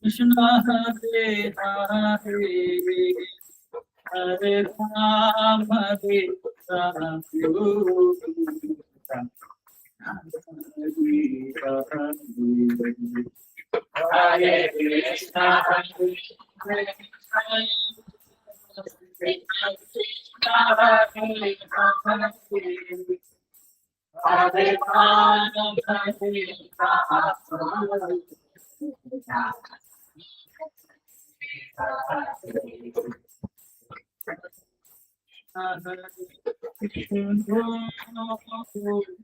Krishna Hare Hare Hare Ram Hare Ram Hare Krishna Hare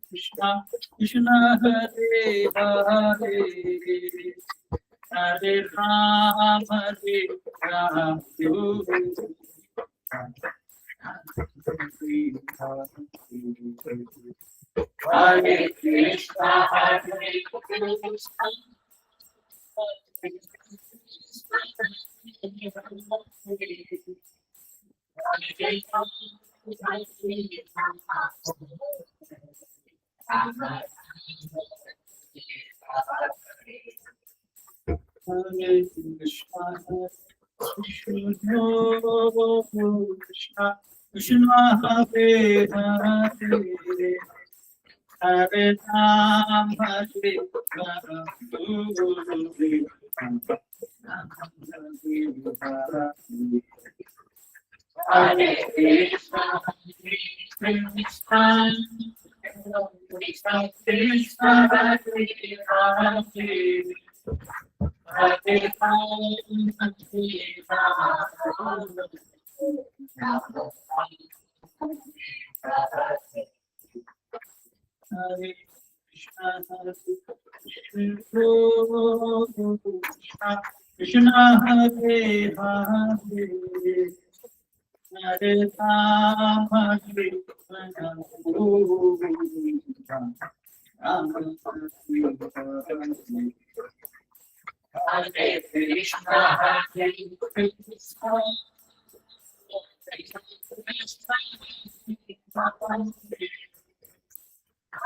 Krishna Krishna Hare Hare Hare Ram Hare Ram Hare Krishna Hare Krishna Krishna Hare Hare Hare Ram Hare Ram Hare Krishna Krishna Krishna Krishna Hare Hare Hare Krishna Hare Hare Hare Ram Hare Ram Hare Krishna Hare Krishna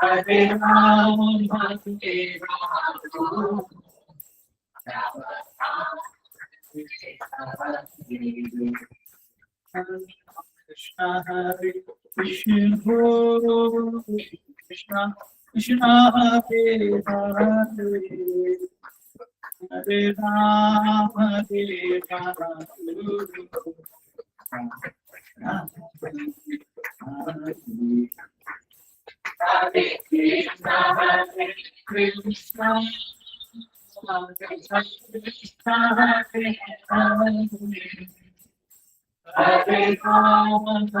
Hare Ram Hare Ram Krishna Hare Krishna Krishna Krishna Hare Hare Hare Ram Hare Ram Hare Krishna Hare Krishna Krishna Krishna Hare Hare Hare Ram Hare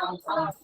Ram Hare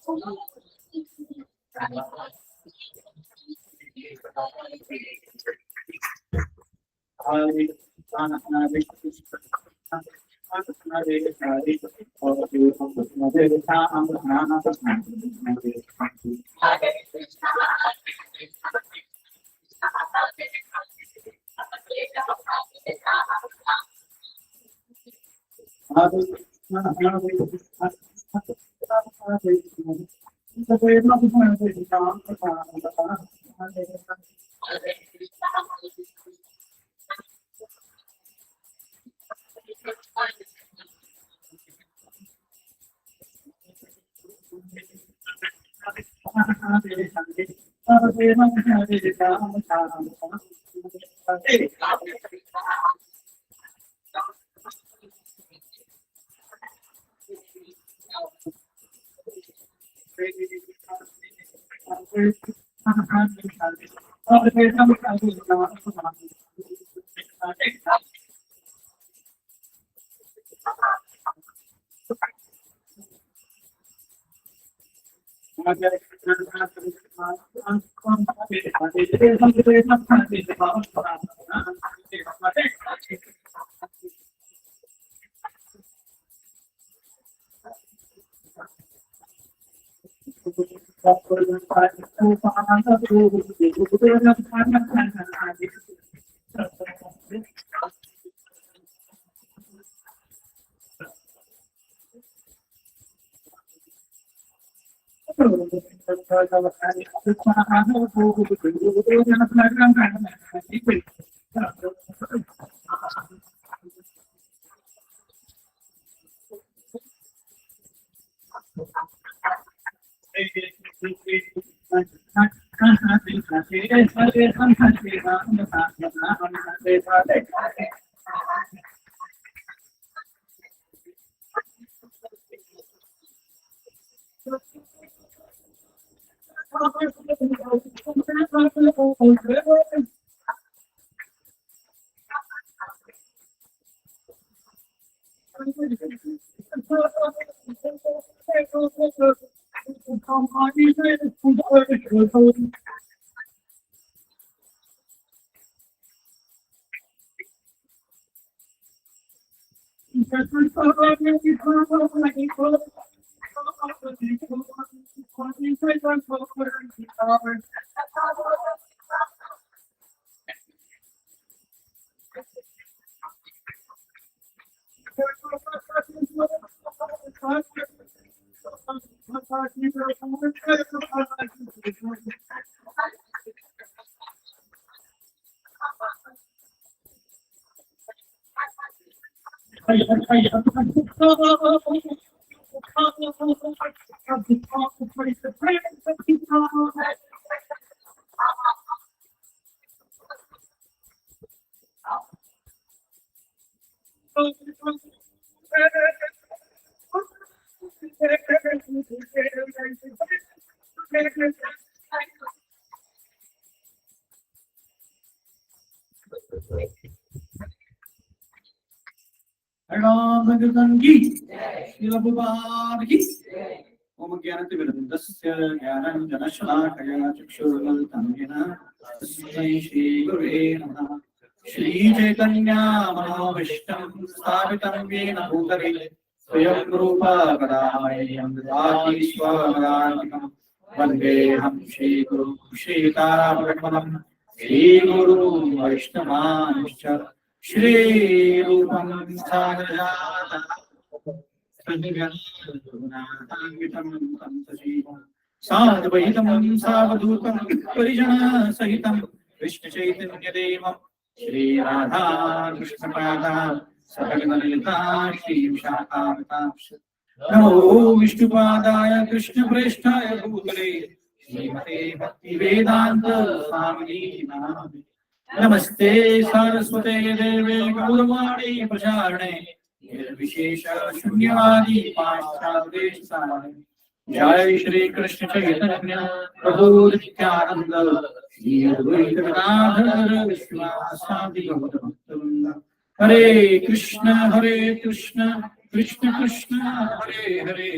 ओम ज्ञानतिमिरन्दस्य ज्ञानाञ्जनशलाकया चक्षुरुन्मिलितं येन तस्मै श्रीगुरुवे नमः। श्रीचैतन्यमनोभीष्टं स्थापितं येन भूतले स्वयं रूपा कदामह्यं ददाति स्वपदान्तिकं। वन्देऽहं श्रीगुरुं श्रीतारापट्टमं श्रीगुरुं वैष्णवांश्च श्रीरूपं सागरजातं साद्वैतं सावधूतं परिजनसहितं कृष्णचैतन्यदेवं श्रीराधा कृष्णपादा सकलललिता श्रीविशाखावतांश्च नमो विष्णुपादाय कृष्णप्रेष्ठाय भूतले श्रीमते भक्तिवेदान्त स्वामिनीति नामिने। नमस्ते सारस्वते देवे गौरवाणी प्रचारणे निर्विशेष शून्यवादी पाश्चात्य सारणे। जय श्री कृष्ण चैतन्य प्रभु नित्यानंद श्री अद्वैत गदाधर श्रीवासादि गौर भक्तवृंद। हरे कृष्ण कृष्ण कृष्ण हरे हरे,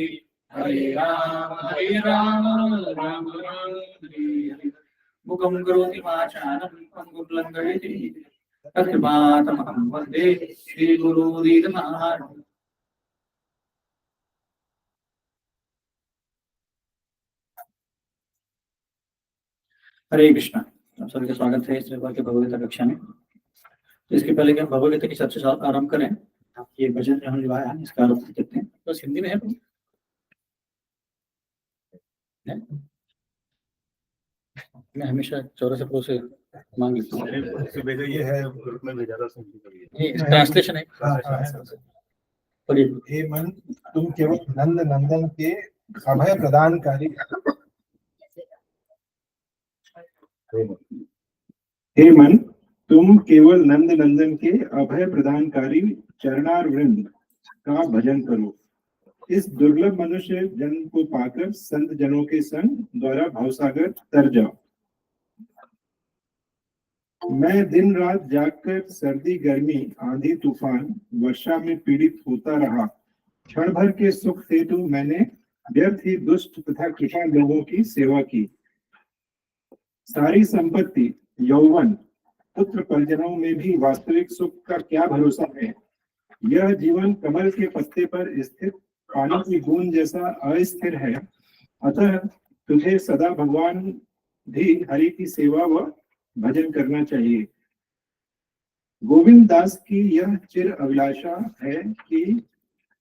हरे राम राम राम हरे हरे। मुखं करोति वाचालं पंगुं लङ्घयति तत्कृपातमहं वन्दे श्रीगुरुदीननाथं। हरे कृष्णा। आप सभी का स्वागत है इस प्रकार के भगवद्गीता कक्षा में। तो इसके पहले कि हम भगवद्गीता की चर्चा आरंभ करें, ये भजन जो हम लिवाया है इसका आरंभ करते हैं। बस हिंदी में है मैं हमेशा 84 से मांग लेता हूँ। ये है ग्रुप में भेजा था, ट्रांसलेशन है। हे मन, तुम केवल नंद नंदन के अभय प्रदानकारी हे मन, तुम केवल नंद नंदन के अभय प्रदानकारी चरणारविंद का भजन करो। इस दुर्लभ मनुष्य जन को पाकर संत जनों के संग द्वारा भवसागर तर जाओ। मैं दिन रात जागकर सर्दी गर्मी आंधी तूफान वर्षा में पीड़ित होता रहा। क्षण भर के सुख हेतु मैंने व्यर्थ ही दुष्ट तथा कृपा लोगों की सेवा की। सारी संपत्ति यौवन पुत्र परिजनों में भी वास्तविक सुख का क्या भरोसा है। यह जीवन कमल के पत्ते पर स्थित पानी की बूंद जैसा अस्थिर है। अतः तुझे सदा भगवान भी हरि की सेवा व भजन करना चाहिए। गोविंद दास की यह चिर अभिलाषा है कि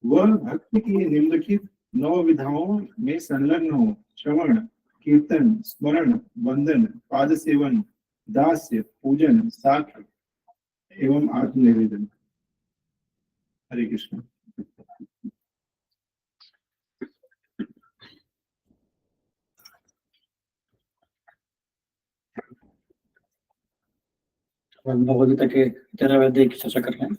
वह भक्ति की निम्नलिखित 9 विधाओं में संलग्न हो। श्रवण, कीर्तन, स्मरण, वंदन, पाद सेवन, दास्य, पूजन, साक्ष्य एवं आत्मनिवेदन। हरे कृष्ण। भगवद गीता के 13वें अध्याय की चर्चा कर रहे हैं।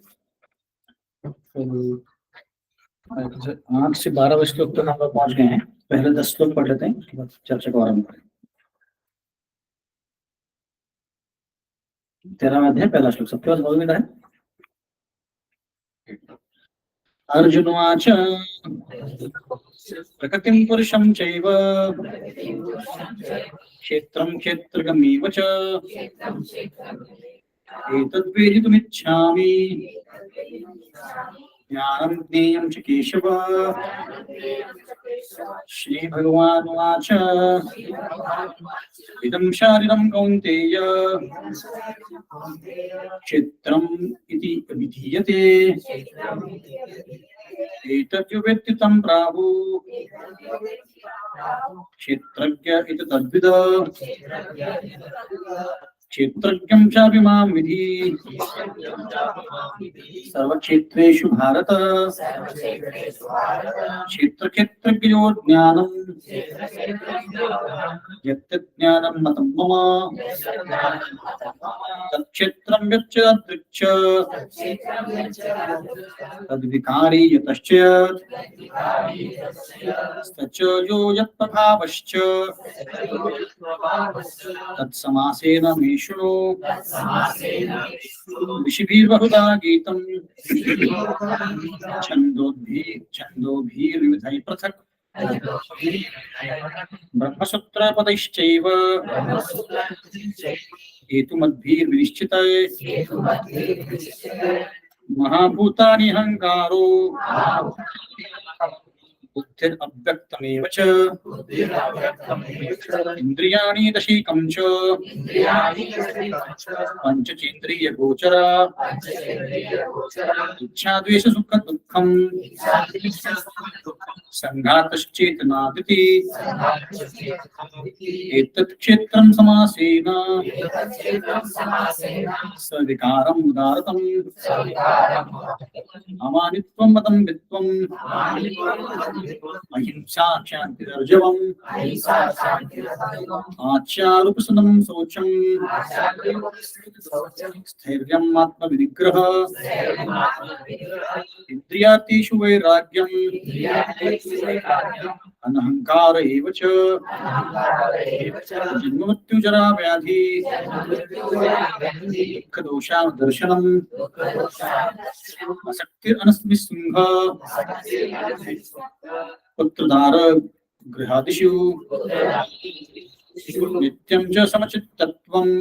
8 से 12 श्लोक तक हम लोग पहुंच गए हैं। पहले 10 श्लोक पढ़ लेते हैं, उसके बाद चर्चा को आरंभ करें। 13वां अध्याय पहला श्लोक सबके पास भगवद गीता है। अर्जुनवाच प्रकृतिं पुरुषं चैव क्षेत्रं क्षेत्रज्ञमेव च एतद्वेदितुमिच्छामि ज्ञानं ज्ञेयं च केशव। श्रीभगवानुवाच इदं शारीरं कौन्तेय क्षेत्रम् इति विधीयते एतद्यो वेत्ति तं प्राहुः क्षेत्रज्ञ इति तद्विद। क्षेत्रज्ञं चापि मां विधि सर्वक्षेत्रेषु भारत क्षेत्रक्षेत्रज्ञयोः ज्ञानं यत्तज्ज्ञानं मतं मम तत्क्षेत्रं यच्च अदृक्ष तद्विकारी यतश्च तच्च यो यत्प्रभावश्च तत्समासेन मे शृणु। ऋषिभिर्बहुधा गीतं छन्दोभिर्विविधैः पृथक् ब्रह्मसूत्रपदैश्चैव हेतुमद्भिर्विनिश्चितैः महाभूतानि अहङ्कारो बुद्धिरव्यक्तमेव च इन्द्रियाणि दशैकं च पञ्चचेन्द्रियगोचरा इच्छा द्वेष सुख दुःखं संघातश्चेतनादिति एतत् क्षेत्रं समासेन सविकारम् उदारतम् अमानित्वं मतं वित्वम् अहिंसा शान्तिरर्जवम् आचार्योपासनं शौचं स्थैर्यम् आत्मविनिग्रह इन्द्रियार्थेषु वैराग्यम् अनहंकार एव च जन्ममृत्युजरा व्याधि दुःखदोषानुदर्शनम् असक्तिरनस्मिस्सृङ्ग पुत्रधार गृहादिषु नित्यं च समचित्तत्वम्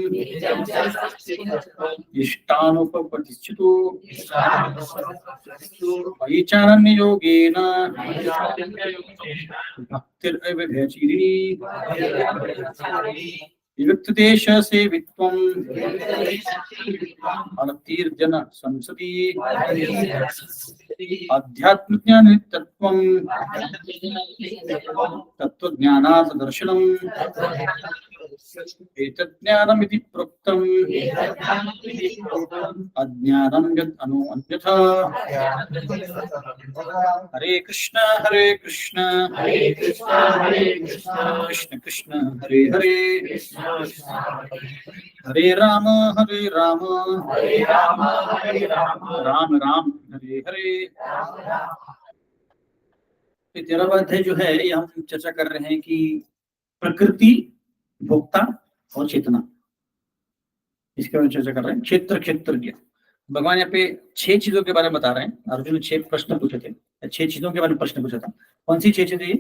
इष्टानुपपतिच्युतो वैचारण्ययोगेन भक्तिर्विभेचिनी विविक्तदेश सेवित्वम् अनतीर्जन संसदि आध्यात्मज्ञानित्वम् तत्त्वज्ञानात् दर्शनम् एतज्ज्ञानमिति प्रोक्तम् अज्ञानं यत् अनु अन्यथा। हरे कृष्ण कृष्ण कृष्ण हरे हरे हरे राम राम राम हरे हरे। 13वां अध्याय जो है ये हम चर्चा कर रहे हैं कि प्रकृति, भोक्ता और चेतना, इसके बारे में चर्चा कर रहे हैं। क्षेत्र क्षेत्रज्ञ, भगवान यहाँ पे 6 चीजों के बारे में बता रहे हैं। अर्जुन ने 6 प्रश्न पूछे थे, 6 चीजों के बारे में प्रश्न पूछा था। कौन सी 6 चीजें?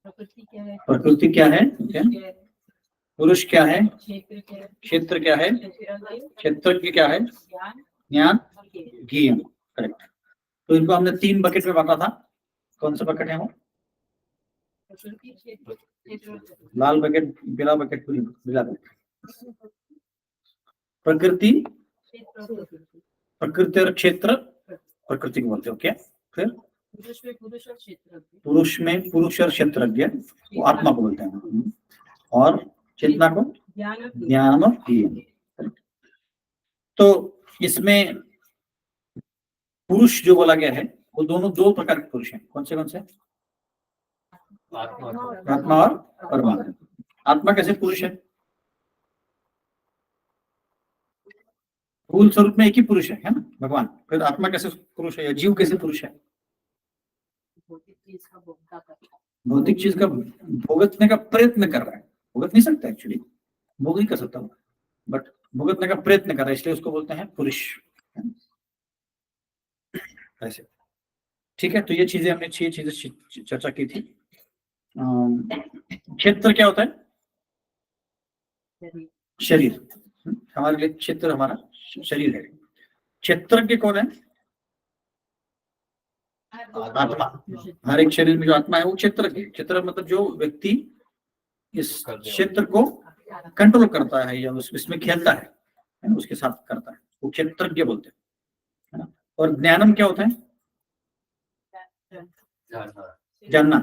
प्रकृति क्या है, पुरुष क्या है, क्षेत्र क्या है, क्षेत्रज्ञ क्या है, ज्ञान ज्ञेय। करेक्ट। तो इनको हमने 3 बकेट में बांटा था। कौन सा बकेट है वो? लाल बकेट, पीला बकेट, पीला बकेट। प्रकृति, प्रकृति और क्षेत्र, प्रकृति को बोलते हो क्या? फिर पुरुष में पुरुष और क्षेत्र पुरुष में पुरुष और क्षेत्रज्ञ, वो आत्मा को बोलते हैं, और चेतना को ज्ञान ज्ञान और क्रिया। तो इसमें पुरुष जो बोला गया है वो दोनों दो प्रकार के पुरुष हैं। कौन से आत्मा और परमात्मा। आत्मा कैसे पुरुष है? मूल स्वरूप में एक ही पुरुष है ना, भगवान। फिर आत्मा कैसे पुरुष है या जीव कैसे पुरुष है? भौतिक चीज का भोगता करता है। भौतिक चीज का भुगतने का प्रयत्न कर रहा है, भुगत नहीं सकता एक्चुअली, भोग नहीं कर सकता, बट भुगतने का प्रयत्न कर रहा है, इसलिए उसको बोलते हैं पुरुष। ऐसे ठीक है। तो ये चीजें हमने 6 चीजें चर्चा की थी। क्षेत्र क्या होता है? शरीर। हमारे लिए क्षेत्र हमारा शरीर है। क्षेत्रज्ञ कौन है? आत्मा। हर एक शरीर में जो आत्मा है वो क्षेत्रज्ञ। क्षेत्र मतलब जो व्यक्ति इस क्षेत्र को कंट्रोल करता है या इसमें खेलता है ना, उसके साथ करता है, वो क्षेत्रज्ञ बोलते हैं, है ना। और ज्ञानम क्या होता है? जानना।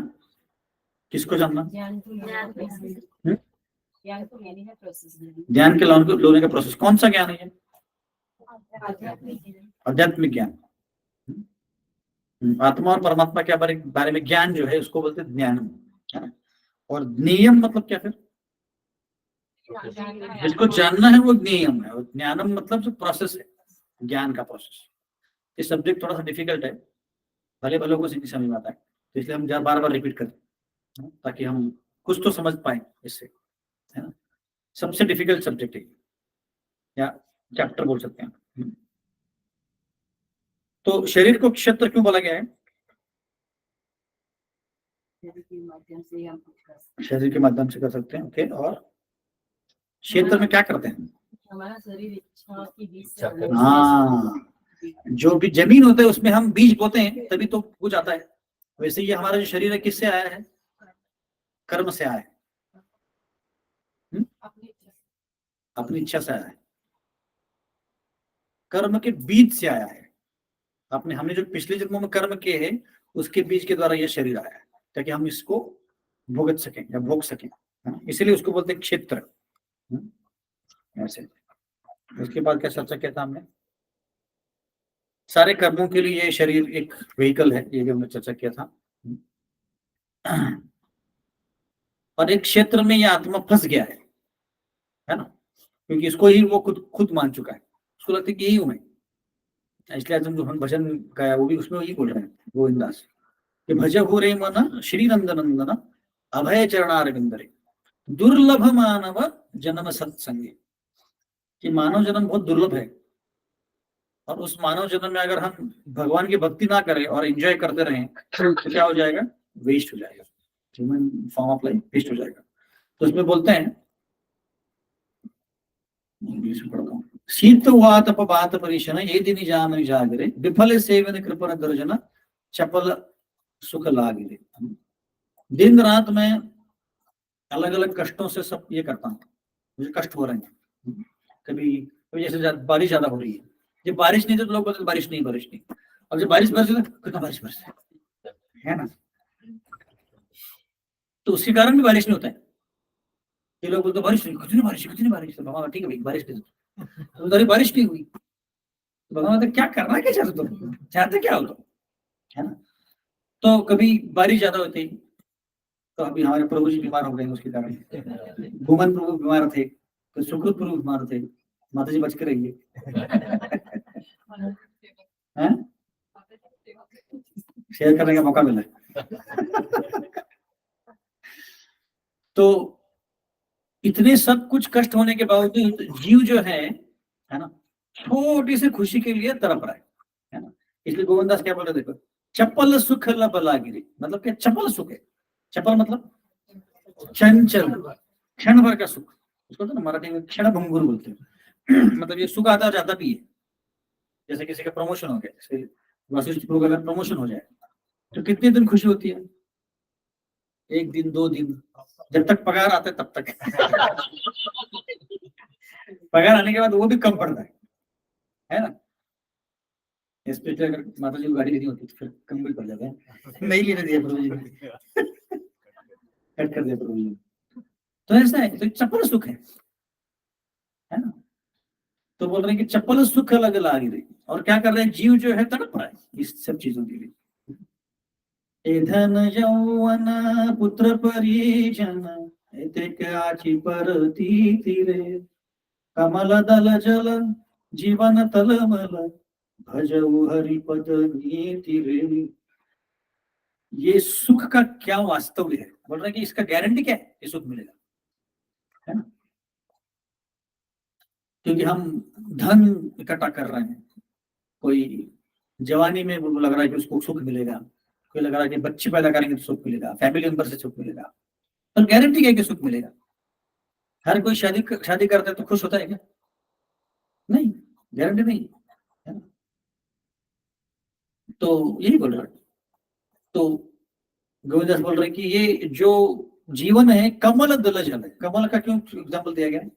किसको जानना? ज्ञान तो लेने का प्रोसेस है। ज्ञान के लोने का प्रोसेस। कौन सा ज्ञान है ये? आध्यात्मिक ज्ञान। आत्मा और परमात्मा के बारे में ज्ञान जो है उसको बोलते हैं ज्ञान, है ना। और नियम मतलब क्या? फिर जिसको जानना है वो नियम है, और ज्ञानम मतलब जो प्रोसेस है, ज्ञान का प्रोसेस। ये सब्जेक्ट थोड़ा सा डिफिकल्ट है, भले भले को नहीं समझ में आता है, तो इसलिए हम बार बार रिपीट करते हैं ताकि हम कुछ तो समझ पाए इससे, है ना। सबसे डिफिकल्ट सब्जेक्ट है या चैप्टर बोल सकते हैं। तो शरीर को क्षेत्र क्यों बोला गया है? शरीर के माध्यम से हम कुछ कर सकते शरीर के माध्यम से कर सकते हैं, ओके। और क्षेत्र में क्या करते हैं? हैं। हमारा शरीर इच्छा की बीच से हाँ, जो भी जमीन होता है उसमें हम बीज बोते हैं तभी तो कुछ आता है। वैसे ये हमारा जो शरीर है किससे आया है? कर्म से आया है, अपनी इच्छा से आया है, कर्म के बीज से आया है। हमने जो पिछले जन्मों में कर्म किए हैं उसके बीज के द्वारा ये शरीर आया है, ताकि हम इसको भुगत सकें या भोग सकें, इसीलिए उसको बोलते हैं क्षेत्र। ऐसे उसके बाद क्या चर्चा किया था हमने? सारे कर्मों के लिए ये शरीर एक व्हीकल है, ये भी हमने चर्चा किया था। और एक क्षेत्र में ये आत्मा फंस गया है ना, क्योंकि इसको ही वो खुद मान चुका है, उसको लगता है कि यही हूं मैं। इसलिए आज हम जो हम भजन गाया वो भी उसमें यही बोल रहे हैं गोविंदास कि भज हो रे मन श्री नंदन अभय चरणारविंदरे दुर्लभ मानव जन्म सत्संगी। कि मानव जन्म बहुत दुर्लभ है, और उस मानव जन्म में अगर हम भगवान की भक्ति ना करें और एंजॉय करते रहें तो क्या हो जाएगा? वेस्ट हो जाएगा, human form of life waste हो जाएगा। तो इसमें बोलते हैं शीत वातप बात परिशन ये दिन जान जागरे विफल सेवन कृपण दर्जन चपल सुख लागिरे। दिन रात में अलग अलग कष्टों से सब ये करता हूँ, मुझे कष्ट हो रहे हैं। कभी जैसे बारिश ज्यादा हो रही है, जब बारिश नहीं तो लोग बोलते बारिश नहीं। अब जब बारिश बरसे तो कितना बारिश बरसे, है ना। तो उसके कारण भी बारिश नहीं होता है। ये लोग बोलते बारिश नहीं, कितनी बारिश। भगवान ठीक है भाई, बारिश नहीं, बारिश नहीं हुई। भगवान क्या करना, क्या चाहते तुम, चाहते क्या हो तुम, है ना। तो कभी बारिश ज्यादा होती, तो अभी हमारे प्रभु जी बीमार हो गए उसके कारण। भूमन प्रभु बीमार थे, तो सुकृत प्रभु बीमार थे, माता जी बच के रहिए। शेयर करने का मौका मिला। तो इतने सब कुछ कष्ट होने के बावजूद जीव जो है ना, छोटी सी खुशी के लिए तड़प रहा है ना। इसलिए गोविंदास क्या बोल रहे, देखो चपल सुख लबलागिरी, मतलब क्या? चपल सुख है। चपल मतलब चंचल, क्षण भर का सुख, उसको तो ना मराठी में क्षण भंगुर बोलते हैं। मतलब ये सुख आता जाता भी है। जैसे किसी का प्रमोशन हो गया, जैसे वशिष्ठ प्रभु का प्रमोशन हो जाए तो कितने दिन खुशी होती है? 1 दिन 2 दिन, जब तक पगार आता है तब तक। पगार आने के बाद वो भी कम पड़ता है ना। स्पेशली अगर माता जी को गाड़ी देनी होती तो फिर कम भी पड़ जाता है, नहीं लेने दिया प्रभु जी ने, कट कर दिया प्रभु जी ने। तो ऐसा है, तो चपल सुख है ना। तो बोल रहे हैं कि चपल सुख अलग लाग रही, और क्या कर रहे हैं, जीव जो है तड़प रहा है इस सब चीजों के लिए। ए धन यौवन पुत्र परिजन एतेक आची परती तीरे, कमल दल जल जीवन तलमल भजऊ हरिपद नीति रे। ये सुख का क्या वास्तव है, बोल रहे हैं कि इसका गारंटी क्या है कि सुख मिलेगा, है ना। क्योंकि हम धन इकट्ठा कर रहे हैं, कोई जवानी में वो लग रहा है कि उसको सुख मिलेगा, कोई लग रहा है कि बच्चे पैदा करेंगे तो सुख मिलेगा, फैमिली मेंबर से सुख मिलेगा, पर गारंटी क्या है कि सुख मिलेगा। हर कोई शादी करता है तो खुश होता है क्या? नहीं, गारंटी नहीं, है ना। तो यही बोल रहा है। तो गोविंदास बोल रहे हैं कि ये जो जीवन है कमल दल जल है। कमल का क्यों एग्जाम्पल दिया गया है?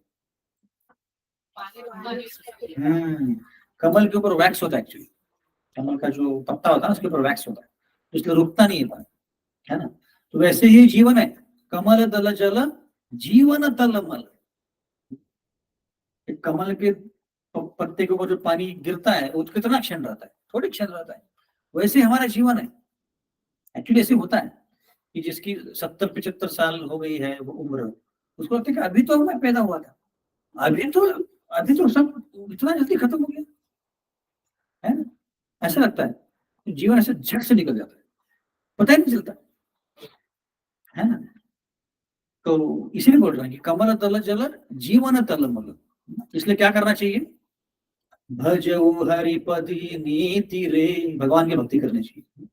कमल के ऊपर वैक्स होता है एक्चुअली, कमल का जो पत्ता होता है उसके ऊपर वैक्स होता है, इसलिए रुकता नहीं है पानी, है ना। तो वैसे ही जीवन है, कमल दल जल जीवन तलमल। कमल के पत्ते के ऊपर जो पानी गिरता है वो कितना क्षण रहता है, थोड़ी क्षण रहता है। वैसे हमारा जीवन है, एक्चुअली ऐसे होता है कि जिसकी 70-75 साल हो गई है वो उम्र, उसको लगता है कि अभी तो मैं पैदा हुआ था, अभी तो सब इतना जल्दी खत्म हो गया, है ना। ऐसा लगता है जीवन ऐसे झट से निकल जाता है, पता ही नहीं चलता, है ना। तो इसीलिए बोल रहे हैं कि कमल दल जल जीवन तलमल। इसलिए क्या करना चाहिए, भजऊ हरिपदी नीति रे, भगवान की भक्ति करनी चाहिए।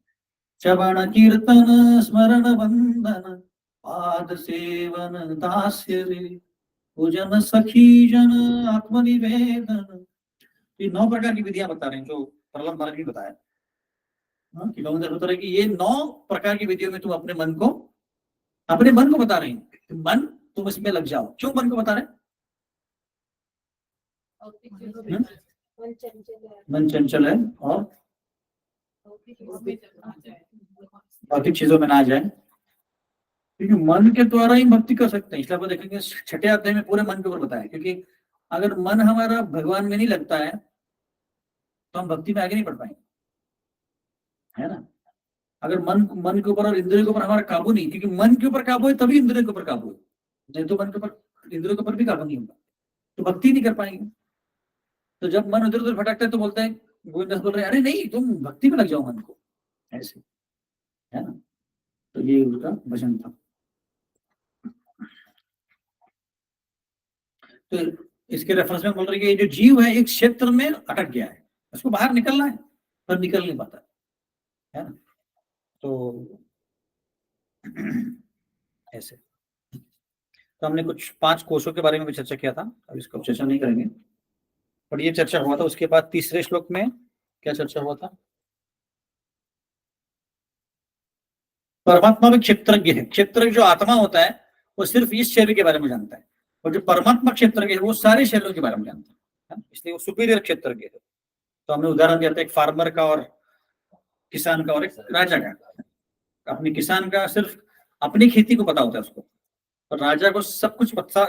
श्रवण कीर्तन स्मरण वंदन पाद सेवन दास्य रे, पूजन सखी जन आत्मनिवेदन। ये 9 प्रकार की विधियां बता रहे हैं जो प्रहलाद महाराज ने बताया, कि गोविंद बता रहे कि ये 9 प्रकार की विधियों में तुम अपने मन को बता रहे हैं, मन तुम इसमें लग जाओ। क्यों मन को बता रहे हैं? मन चंचल है और भौतिक चीजों में ना आ जाए, क्योंकि मन के द्वारा ही भक्ति कर सकते हैं। इसलिए आप देखेंगे 6ठे अध्याय में पूरे मन के ऊपर बताया, क्योंकि अगर मन हमारा भगवान में नहीं लगता है तो हम भक्ति में आगे नहीं बढ़ पाएंगे, है ना। अगर मन के ऊपर और इंद्रियों के ऊपर हमारा काबू नहीं, क्योंकि मन के ऊपर काबू है तभी इंद्रियों के ऊपर काबू है, नहीं तो मन के ऊपर इंद्रियों के ऊपर भी काबू नहीं होगा तो भक्ति नहीं कर पाएंगे। तो जब मन उधर उधर भटकता है तो बोलते हैं, गोविंदास बोल रहे हैं, अरे नहीं तुम भक्ति में लग जाओ मन को, ऐसे, है ना। तो ये उनका भजन था। तो इसके रेफरेंस में बोल रहे हैं कि जो जीव है एक क्षेत्र में अटक गया है, उसको बाहर निकलना है पर निकल नहीं पाता, है ना। तो ऐसे तो हमने कुछ 5 कोशों के बारे में भी चर्चा किया था, अब इसको चर्चा नहीं करेंगे, पर ये चर्चा हुआ था। उसके बाद तीसरे श्लोक में क्या चर्चा हुआ था, परमात्मा में क्षेत्रज्ञ है। क्षेत्रज्ञ जो आत्मा होता है वो सिर्फ इस शरीर के बारे में जानता है, और जो परमात्मा क्षेत्रज्ञ है वो सारे शरीरों के बारे में जानता है, इसलिए वो सुपीरियर क्षेत्रज्ञ है। तो हमने उदाहरण दिया था एक फार्मर का और किसान का और एक राजा का। अपने किसान का सिर्फ अपनी खेती को पता होता है उसको, और राजा को सब कुछ पता,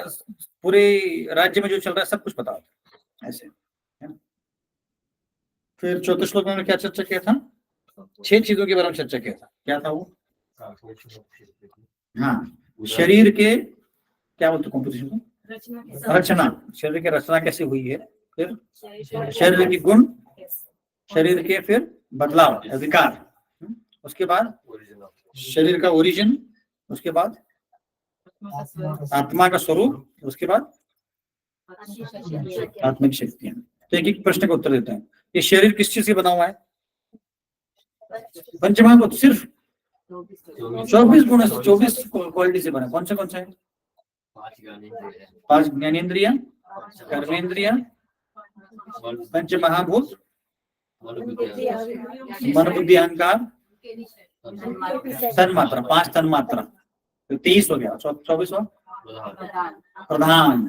पूरे राज्य में जो चल रहा है सब कुछ पता होता है, ऐसे, है ना। फिर चौथे श्लोक में हमने क्या चर्चा किया था, 6 चीजों के बारे में चर्चा किया था। क्या था वो? हाँ, शरीर के क्या बोलते कॉम्पोजिशन, रचना, शरीर की रचना कैसे हुई है, फिर शरीर के गुण, शरीर के फिर बदलाव विकार, उसके बाद शरीर का ओरिजिन, उसके बाद आत्मा का स्वरूप, उसके बाद आत्मिक शक्तियां। तो एक एक प्रश्न का उत्तर देते हैं। ये शरीर किस चीज से बना हुआ है? पंचमहाभूत, सिर्फ 24 गुण, 24 क्वालिटी से बना। कौन सा है? 5 ज्ञानेन्द्रिया, कर्मेंद्रिया, पंचमहाभूत, मन बुद्धि अहंकार, तन्मात्रा, 5 तन्मात्रा, तो 23 हो गया। 24वां प्रधान।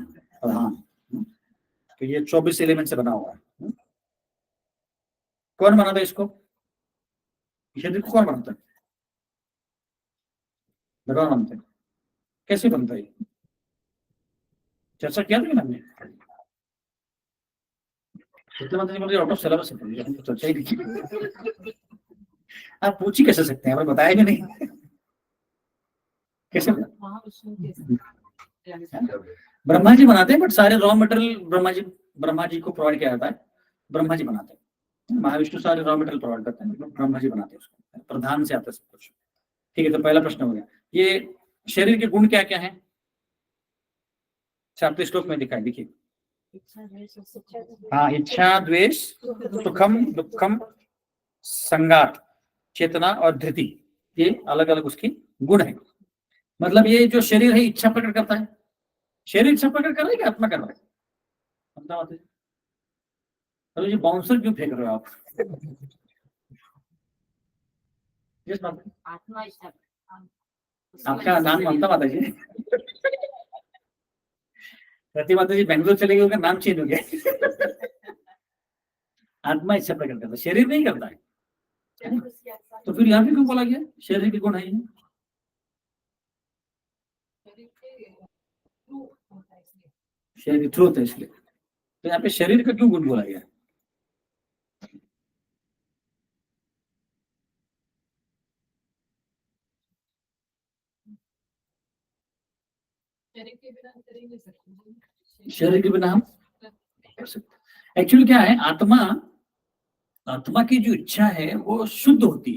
तो ये 24 एलिमेंट से बना हुआ है। कौन बनाता है इसको? शरीर को कौन बनाता है? भगवान बनते हैं। कैसे बनता है? चर्चा किया था कि हमने? आउट ऑफ सिलेबस चर्चा ही नहीं। आप पूछ ही कैसे सकते हैं, हमें बताया भी नहीं। कैसे महाविष्णु के ब्रह्मा जी बनाते हैं, बट सारे रॉ मटेरियल ब्रह्मा जी को प्रोवाइड किया जाता है, ब्रह्मा जी बनाते हैं। महाविष्णु सारे रॉ मटेरियल प्रोवाइड करते हैं, ब्रह्मा जी बनाते हैं उसको, प्रधान से आता है सब कुछ। ठीक है, तो पहला प्रश्न हो गया। ये शरीर के गुण क्या क्या है? आपके श्लोक में दिखाई, देखिए। इच्छा द्वेष और सुख। हाँ, इच्छा द्वेष सुखम दुखम संगात चेतना और धृति, ये अलग अलग उसकी गुण है। मतलब ये जो शरीर है इच्छा प्रकट करता है। शरीर इच्छा प्रकट कर रहा है कि आत्मा कर रहा है? समझा? अरे ये बाउंसर क्यों फेंक रहे हो आप? यस बात है। आत्मा इच्छा। आपका नाम ममता माता जी? रति माता जी बेंगलोर चले गए, उनका नाम चेंज हो गया। आत्मा इच्छा प्रकट करता है, शरीर नहीं करता है। तो फिर यहाँ पे क्यों बोला गया शरीर के गुण है? शरीर के थ्रू होता है इसलिए। तो यहाँ पे शरीर का क्यों गुण बोला गया? शरीर के बिना हम कर सकते। एक्चुअली क्या है, आत्मा की जो इच्छा है वो शुद्ध होती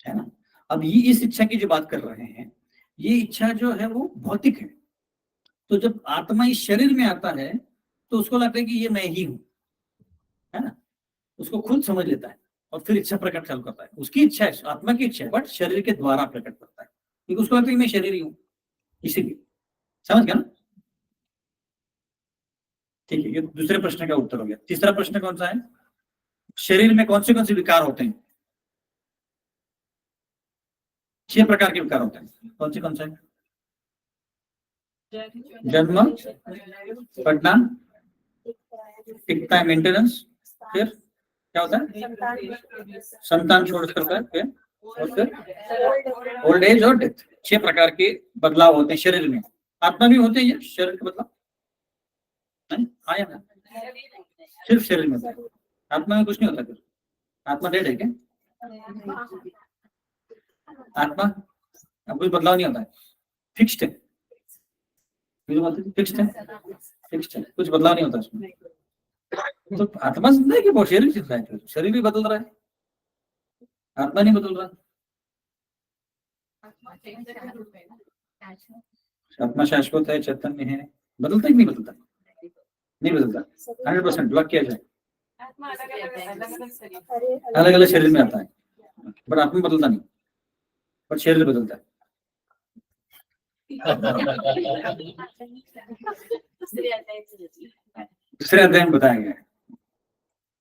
है ना। अब ये इस इच्छा की जो बात कर रहे हैं, ये इच्छा जो है वो भौतिक है। तो जब आत्मा इस शरीर में आता है तो उसको लगता है कि ये मैं ही हूं, है ना। उसको खुद समझ लेता है और फिर इच्छा प्रकट चालू करता है। उसकी इच्छा है, आत्मा की इच्छा है, बट शरीर के द्वारा प्रकट करता है, क्योंकि उसको लगता है कि मैं शरीर ही हूं, इसीलिए। समझ गया ना? ठीक है, ये दूसरे प्रश्न का उत्तर हो गया। तीसरा प्रश्न कौन सा है? शरीर में कौन से विकार होते हैं? 6 प्रकार के विकार होते हैं। कौन से? जन्म, पढ़ना, टिकता है, मेंटेनेंस, फिर क्या होता है? संतान छोड़ करता है, फिर और फिर ओल्ड एज और डेथ। 6 प्रकार के बदलाव होते हैं शरीर में। आत्मा भी होते हैं ये शरीर के बदलाव? हाँ या ना? सिर्फ शरीर में होता है, आत्मा में कुछ नहीं होता। फिर आत्मा डेड है क्या? आत्मा अब कोई बदलाव नहीं होता है, फिक्स्ड है। फिक्स्ड है, कुछ बदलाव नहीं होता उसमें। तो आत्मा जिंदा है कि वो शरीर जिंदा है? शरीर भी बदल रहा है, आत्मा नहीं बदल रहा। आत्मा शाश्वत है, चैतन्य है, बदलता ही नहीं बदलता? नहीं बदलता, 100% ब्लॉक किया जाए। अलग अलग शरीर में आता है, बट आत्मा बदलता नहीं, बट शरीर बदलता है। दूसरे अध्याय में बताया गया है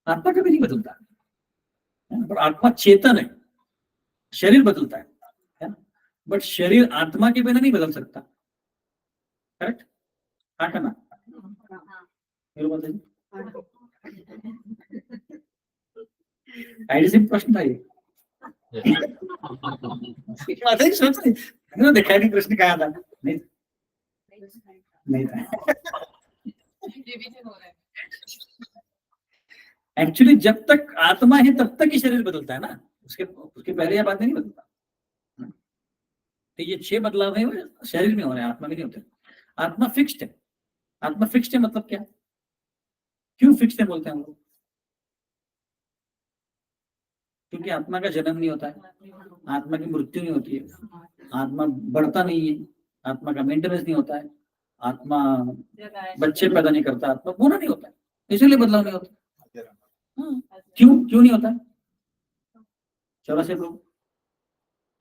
आत्मा कभी नहीं बदलता, पर आत्मा चेतन है, शरीर बदलता है ना। बट शरीर आत्मा के बिना नहीं बदल सकता। करेक्ट? हाँ करना प्रश्न था ये। सोच रही देखा नहीं प्रश्न कहा था? नहीं था। एक्चुअली जब तक आत्मा है तब तक ही शरीर बदलता है ना, उसके पहले यह बात नहीं बदलता। तो ये 6 बदलाव है शरीर में हो रहे हैं, आत्मा में नहीं होते। आत्मा फिक्स्ड है। आत्मा फिक्स्ड है मतलब क्या? क्यों फिक्स्ड है बोलते हैं हम लोग? क्योंकि आत्मा का जन्म नहीं होता है, आत्मा की मृत्यु नहीं होती है, आत्मा बढ़ता नहीं है, आत्मा का मेंटेनेंस नहीं होता है, आत्मा बच्चे पैदा नहीं करता, आत्मा पूरा नहीं होता है, इसीलिए बदलाव नहीं होता। क्यों नहीं होता है? चौरासे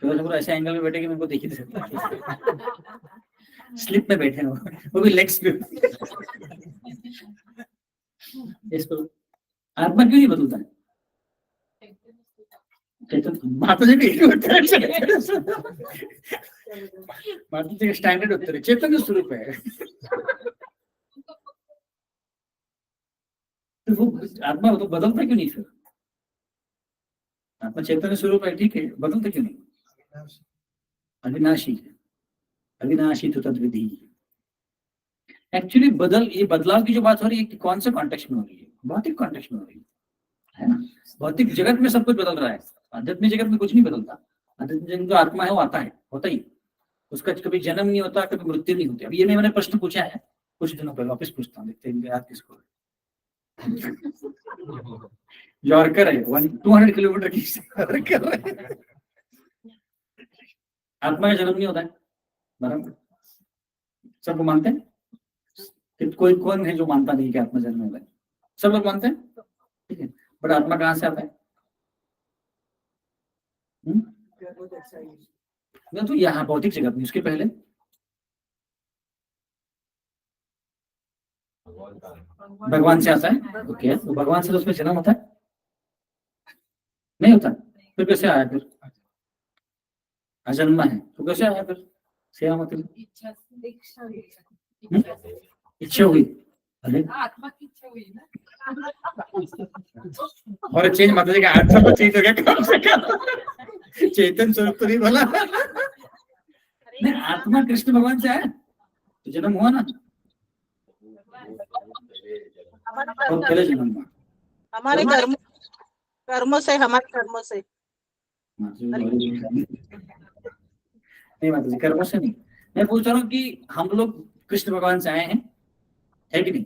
प्रभु ऐसे एंगल में बैठे कि मेरे को देख ही नहीं सकता। स्लिप में बैठे हो, वो भी लेग्स पे। आत्मा क्यों नहीं बदलता है? माता जी भी माता जी का स्टैंडर्ड उत्तर है चेतन स्वरूप है। तो वो आत्मा तो बदलता क्यों नहीं? फिर आत्मा चैतन्य स्वरूप है, ठीक है, बदलते क्यों नहीं? अविनाशी है, अविनाशी तो तद्विधि। एक्चुअली ये बदलाव की जो बात हो रही है कि कौन से कॉन्टेक्स्ट में हो रही है? भौतिक कॉन्टेक्स्ट में हो रही है ना। भौतिक जगत में सब कुछ बदल रहा है, आध्यात्मिक जगत में कुछ नहीं बदलता। आध्यात्मिक जगत में जो आत्मा है वो आता है, होता ही, उसका कभी जन्म नहीं होता, कभी मृत्यु नहीं होती। अब ये मैंने प्रश्न पूछा है कुछ दिनों पहले, वापस पूछता हूँ, देखते हैं याद किसको। यॉर्कर है, 200 किलोमीटर की सफर कर रहे हैं। आत्मा का जन्म नहीं होता है, बराबर, सब मानते हैं कि कोई कौन है जो मानता नहीं कि आत्मा जन्म होता है? सब लोग मानते हैं, ठीक है, बट आत्मा कहाँ से आता है? नहीं तो यहाँ भौतिक जगत में, उसके पहले भगवान से आता है। ओके, तो भगवान से तो उसमें जन्म होता है? नहीं होता, फिर कैसे आया? फिर अजन्मा है तो कैसे आया फिर? सेवा मतलब इच्छा हुई, अरे आत्मा की इच्छा हुई ना। और चेंज मतलब कि आत्मा तो चेंज हो गया कम से कम, चेतन स्वरूप तो नहीं बोला। नहीं, आत्मा कृष्ण भगवान से आया तो जन्म हुआ ना, और पहले जन्म हुआ हमारे कर्मों से, हमारे कर्मों से। नहीं मतलब कर्मों से नहीं, मैं पूछ रहा हूँ कि हम लोग कृष्ण भगवान से आए हैं, है कि नहीं?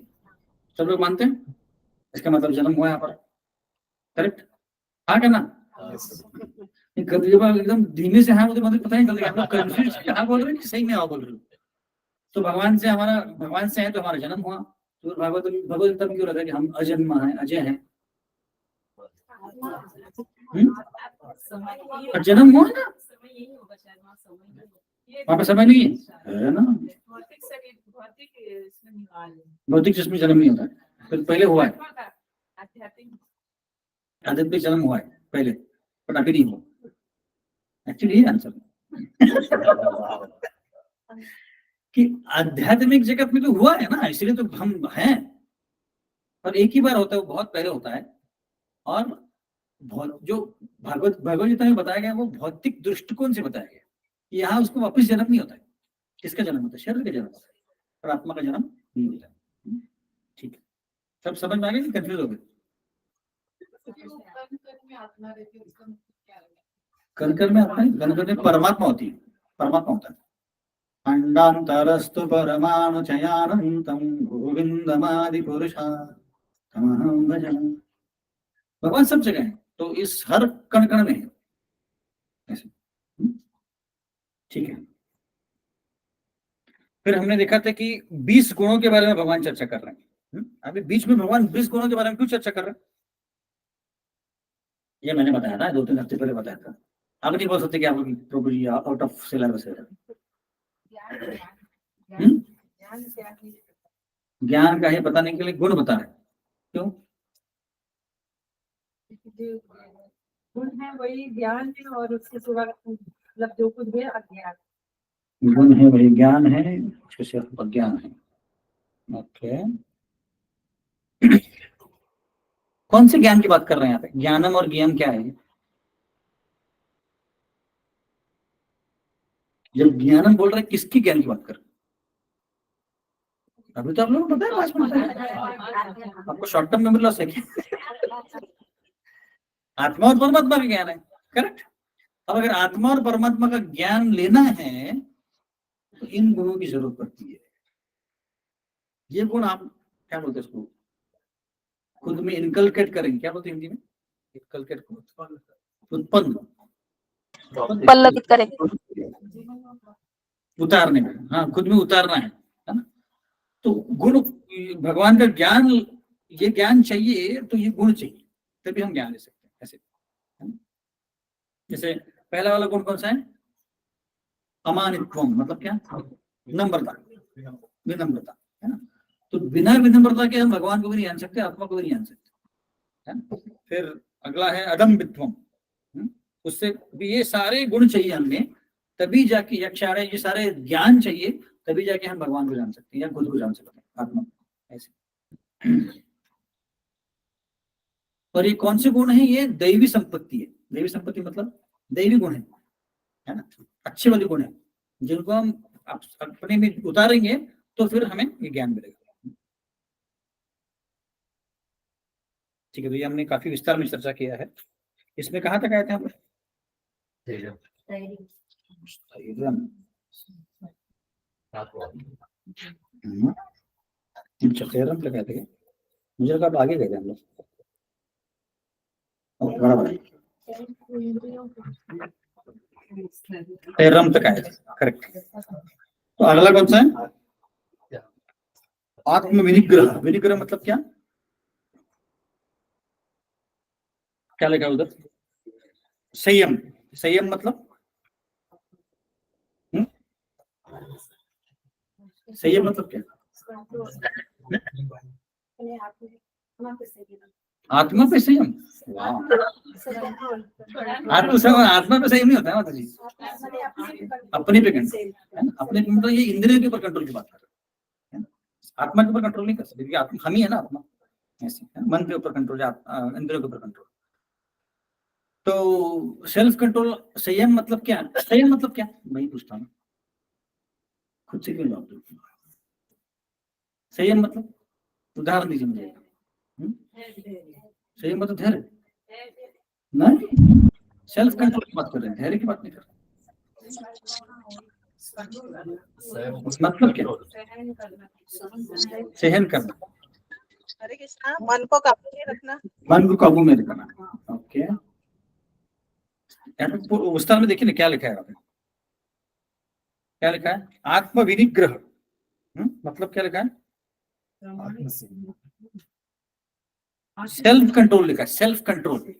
सब लोग मानते हैं, इसका मतलब जन्म हुआ यहाँ पर, करेक्ट? हाँ क्या ना? कभी एकदम धीमे से हाँ, मुझे मतलब पता नहीं चलता, आप लोग कंफ्यूज हाँ बोल रहे हैं कि सही में हाँ बोल रहे हो। तो भगवान से है तो हमारा जन्म हुआ। तो भगवत क्यों रहता है कि हम अजन्मा है, अजय है, और जन्म हुआ ना, वहाँ पे समय नहीं है ना, भौतिक जिसमें जन्म नहीं होता है, फिर पहले हुआ है आध्यात्मिक जन्म हुआ है पहले, पर अभी नहीं हुआ। एक्चुअली ये आंसर कि आध्यात्मिक जगत में तो हुआ है ना, इसलिए तो हम हैं, पर एक ही बार होता है, वो बहुत पहले होता है। और जो भगवत गीता में बताया गया वो भौतिक दृष्टिकोण से बताया गया, यहाँ उसको वापस जन्म नहीं होता है। किसका जन्म होता है? शरीर का जन्म होता है, पर आत्मा का जन्म नहीं होता है। ठीक है, सब समझ में आ गए कि कंफ्यूज हो गए? कण में आता है, कण में परमात्मा होती है, परमात्मा होता है। अंडांतरस्तु परमाणु चयानंतम गोविंदमादि पुरुषा तमहं भजामि। भगवान सब जगह है, तो इस हर कण कण में है ऐसे। ठीक है, फिर हमने देखा था कि 20 गुणों के बारे में भगवान चर्चा कर रहे हैं। अभी बीच में भगवान 20 गुणों के बारे में क्यों चर्चा कर रहे हैं? ये मैंने बताया था 2-3 हफ्ते पहले बताया था। आप नहीं बोल सकते कि आप प्रभु जी आउट ऑफ सिलेबस है। ज्ञान का ही बताने के लिए गुण बता रहे, क्यों? गुण है वही ज्ञान है, और उसके सिवा मतलब जो कुछ भी अज्ञान। गुण है वही ज्ञान है, उसके सिर्फ अज्ञान है। ओके, कौन से ज्ञान की बात कर रहे हैं यहाँ पे? ज्ञानम और ज्ञान क्या है? जब ज्ञानम बोल रहे हैं, किसकी ज्ञान की बात कर रहे हैं? अभी तो आप लोगों को पता है, पास में आपको शॉर्ट टर्म मेमोरी लॉस है क्या? आत्मा और परमात्मा का ज्ञान है, करेक्ट? अब अगर आत्मा और परमात्मा का ज्ञान लेना है तो इन गुणों की जरूरत पड़ती है। ये गुण आप क्या बोलते हैं इसको? खुद में इनकलकेट करेंगे, क्या बोलते हैं हिंदी में? इनकलकेट, उत्पन्न पल्लवित करें, उतारने में, हाँ, खुद में उतारना है ना? तो गुण, भगवान का ज्ञान, ये ज्ञान चाहिए तो ये गुण चाहिए, तभी हम ज्ञान ले सकते हैं ऐसे, है ना? जैसे पहला वाला गुण कौन सा है? अमानित्वम, मतलब क्या? नम्रता, विनम्रता, है ना? तो बिना विनम्रता के हम भगवान को भी नहीं जान सकते, आत्मा को भी नहीं जान सकते, है ना? फिर अगला है अदम्बित्वम, उससे भी ये सारे गुण चाहिए हमें, तभी जाके यक्षारे, ये सारे ज्ञान चाहिए, तभी जाके हम भगवान को जान सकते हैं या खुद को जान सकते हैं, आत्मा ऐसे। और ये कौन से गुण है? ये दैवी संपत्ति है, दैवी संपत्ति मतलब दैवी गुण है ना, अच्छे वाले गुण है, जिनको हम अपने में उतारेंगे तो फिर हमें ये ज्ञान मिलेगा। ठीक है, तो ये हमने काफी विस्तार में चर्चा किया है। इसमें कहाँ तक आए थे हम? चेरम पे कहते हैं, मुझे लगा आप आगे गए थे हम लोग। बराबर, तेरम तक आए थे, करेक्ट। तो अगला कौन सा है? आत्म विनिग्रह। विनिग्रह मतलब क्या? क्या लिखा उधर? संयम। संयम मतलब संयम मतलब क्या? आत्मा पे संयम। आत्मा पे संयम नहीं होता है माता जी, अपने पे कंट्रोल। अपने मतलब ये इंद्रियों के ऊपर कंट्रोल की बात कर रहे हैं, आत्मा के ऊपर कंट्रोल नहीं कर सकते, क्योंकि आत्मा हम ही है ना, आत्मा ऐसे मन के ऊपर कंट्रोल, इंद्रियों के ऊपर कंट्रोल। तो सेल्फ कंट्रोल, संयम मतलब क्या? संयम मतलब क्या, मैं पूछता हूँ, खुद से क्यों जवाब दो? संयम मतलब उदाहरण दीजिए मुझे। संयम मतलब धैर्य नहीं, सेल्फ कंट्रोल की बात कर रहे हैं, धैर्य की बात नहीं कर रहे। मतलब क्या? सहन करना। हरे कृष्णा, मन को काबू में रखना। मन को काबू में रखना, ओके। विस्तार में देखिए ना क्या लिखा है आपने, क्या लिखा है? आत्म विनिग्रह। मतलब क्या लिखा है? सेल्फ कंट्रोल लिखा है, सेल्फ कंट्रोल।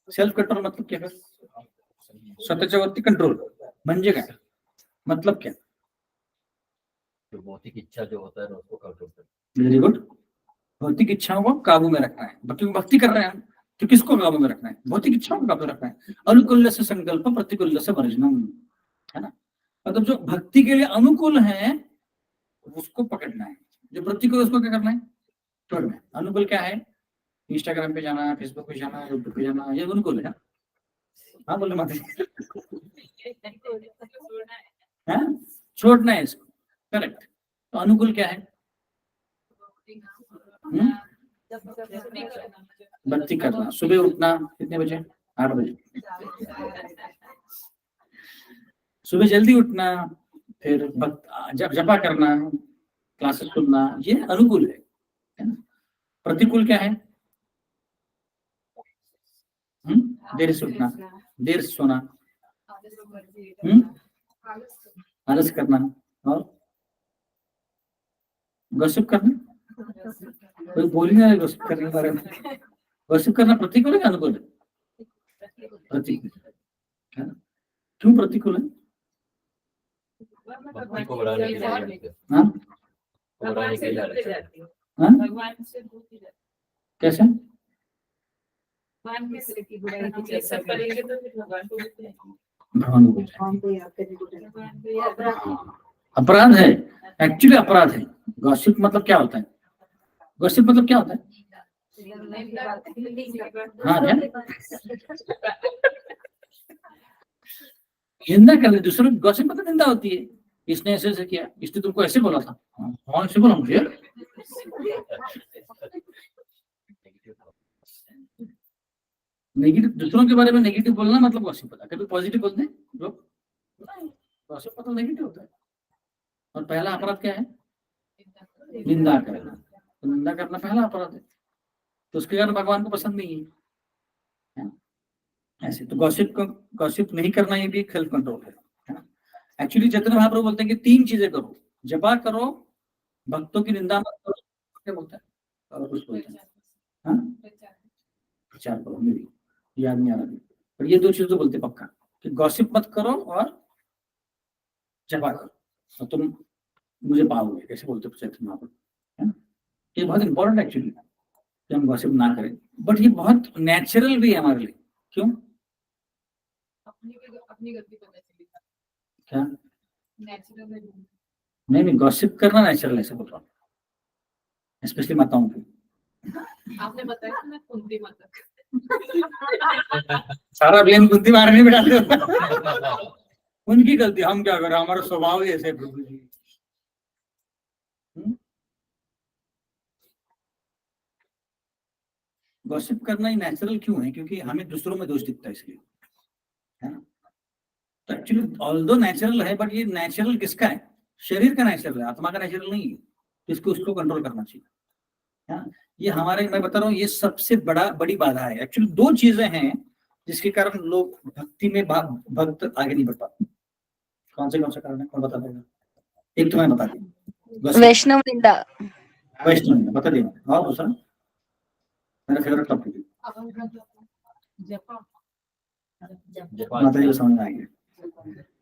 सेल्फ कंट्रोल मतलब क्या है? स्वतःच्या वरती कंट्रोल म्हणजे काय? मतलब क्या? जो भौतिक इच्छा जो होता है ना उसको कंट्रोल करना। Very good. भौतिक इच्छाओं को काबू में रखना है। भक्ति कर रहे हैं तो किसको काबू में रखना है? भौतिक इच्छाओं को काबू में रखना है। अनुकूल से संकल्प, प्रतिकूल से वर्जनम, है ना। मतलब जो भक्ति के लिए अनुकूल है उसको पकड़ना है, जो प्रतिकूल उसको क्या करना है? छोड़ना है। अनुकूल क्या है? इंस्टाग्राम पे जाना, फेसबुक पे जाना, यूट्यूब पे जाना, ये अनुकूल है। हाँ बोले माता जी, छोड़ना है इसको, करेक्ट। तो अनुकूल क्या है? भक्ति करना। सुबह उठना कितने बजे? 8 बजे। सुबह जल्दी उठना, फिर जपा करना, क्लासेस सुनना, ये अनुकूल है ना। प्रतिकूल क्या है? देर से उठना, देर से सोना, आलस करना, और गॉसिप करना। कोई बोल ही नहीं गॉसिप करने के बारे में। गॉसिप करना प्रतिकूल है या अनुकूल है? प्रतिकूल है ना। क्यों प्रतिकूल है? भक्ति को बढ़ाने के लिए, हाँ, बढ़ाने के लिए। भगवान से दूर ही रहते हैं। कैसे? भगवान की बुराई की चर्चा करेंगे तो फिर भगवान को भी भगवान को अपराध है, एक्चुअली अपराध है। गॉसिप मतलब क्या होता है? गॉसिप मतलब क्या होता है? हाँ, निंदा करना। दूसरों की गॉसिप मतलब निंदा होती है। इसने ऐसे ऐसे किया, इसने तुमको ऐसे बोला था। हाँ, ऐसे बोला मुझे। नेगेटिव, दूसरों के बारे में नेगेटिव बोलना मतलब गॉसिप होता है। कभी पॉजिटिव बोलते हैं लोग, गॉसिप मतलब नेगेटिव होता है। और पहला अपराध क्या है? निंदा करना। तो निंदा करना पहला अपराध है, तो उसके कारण भगवान को पसंद नहीं है। ऐसे तो गॉसिप नहीं करना, ये भी एक सेल्फ कंट्रोल है ना। एक्चुअली चैतन्य महाप्रभु बोलते हैं कि 3 चीजें करो, जपा करो, भक्तों की निंदा मत करो, क्या बोलता है? और कुछ बोलते हैं, प्रचार करो। मेरी याद नहीं आ रहा, पर ये 2 चीज तो बोलते पक्का, कि गॉसिप मत करो और जपा करो, तो तुम मुझे पाओगे। कैसे बोलते चैतन्य महाप्रभु, है ना। ये बहुत इंपॉर्टेंट एक्चुअली कि हम गॉसिप ना करें, बट ये बहुत नेचुरल भी है हमारे लिए। क्यों? अपनी गलती पता चली क्या? नेचुरल है। नहीं, गॉसिप करना नेचुरल है, ऐसे बोल रहा हूँ, स्पेशली माताओं की। आपने बताया ना कुंती माता, सारा ब्लेम कुंती महारानी में डालते हो। उनकी गलती, हम क्या करें, हमारा स्वभाव ही ऐसे है प्रभु जी। गॉसिप करना ही नेचुरल क्यों है? क्योंकि हमें दूसरों में दोष दिखता है इसलिए, है ना। तो एक्चुअली ऑल्दो नेचुरल है, बट ये नेचुरल किसका है? शरीर का नेचुरल है, आत्मा का नेचुरल नहीं है। इसको उसको कंट्रोल करना चाहिए, है ना। ये हमारे, मैं बता रहा हूँ, ये सबसे बड़ी बाधा है। एक्चुअली दो चीजें हैं जिसके कारण लोग भक्ति में भक्त आगे नहीं बढ़ पाते। कौन से कारण है, कौन बता देगा? एक तो मैं बता दूं, वैष्णव निंदा। वैष्णव निंदा बता देना। और दूसरा मेरा फेवरेट टॉपिक है, माता जी को समझ में आएगा,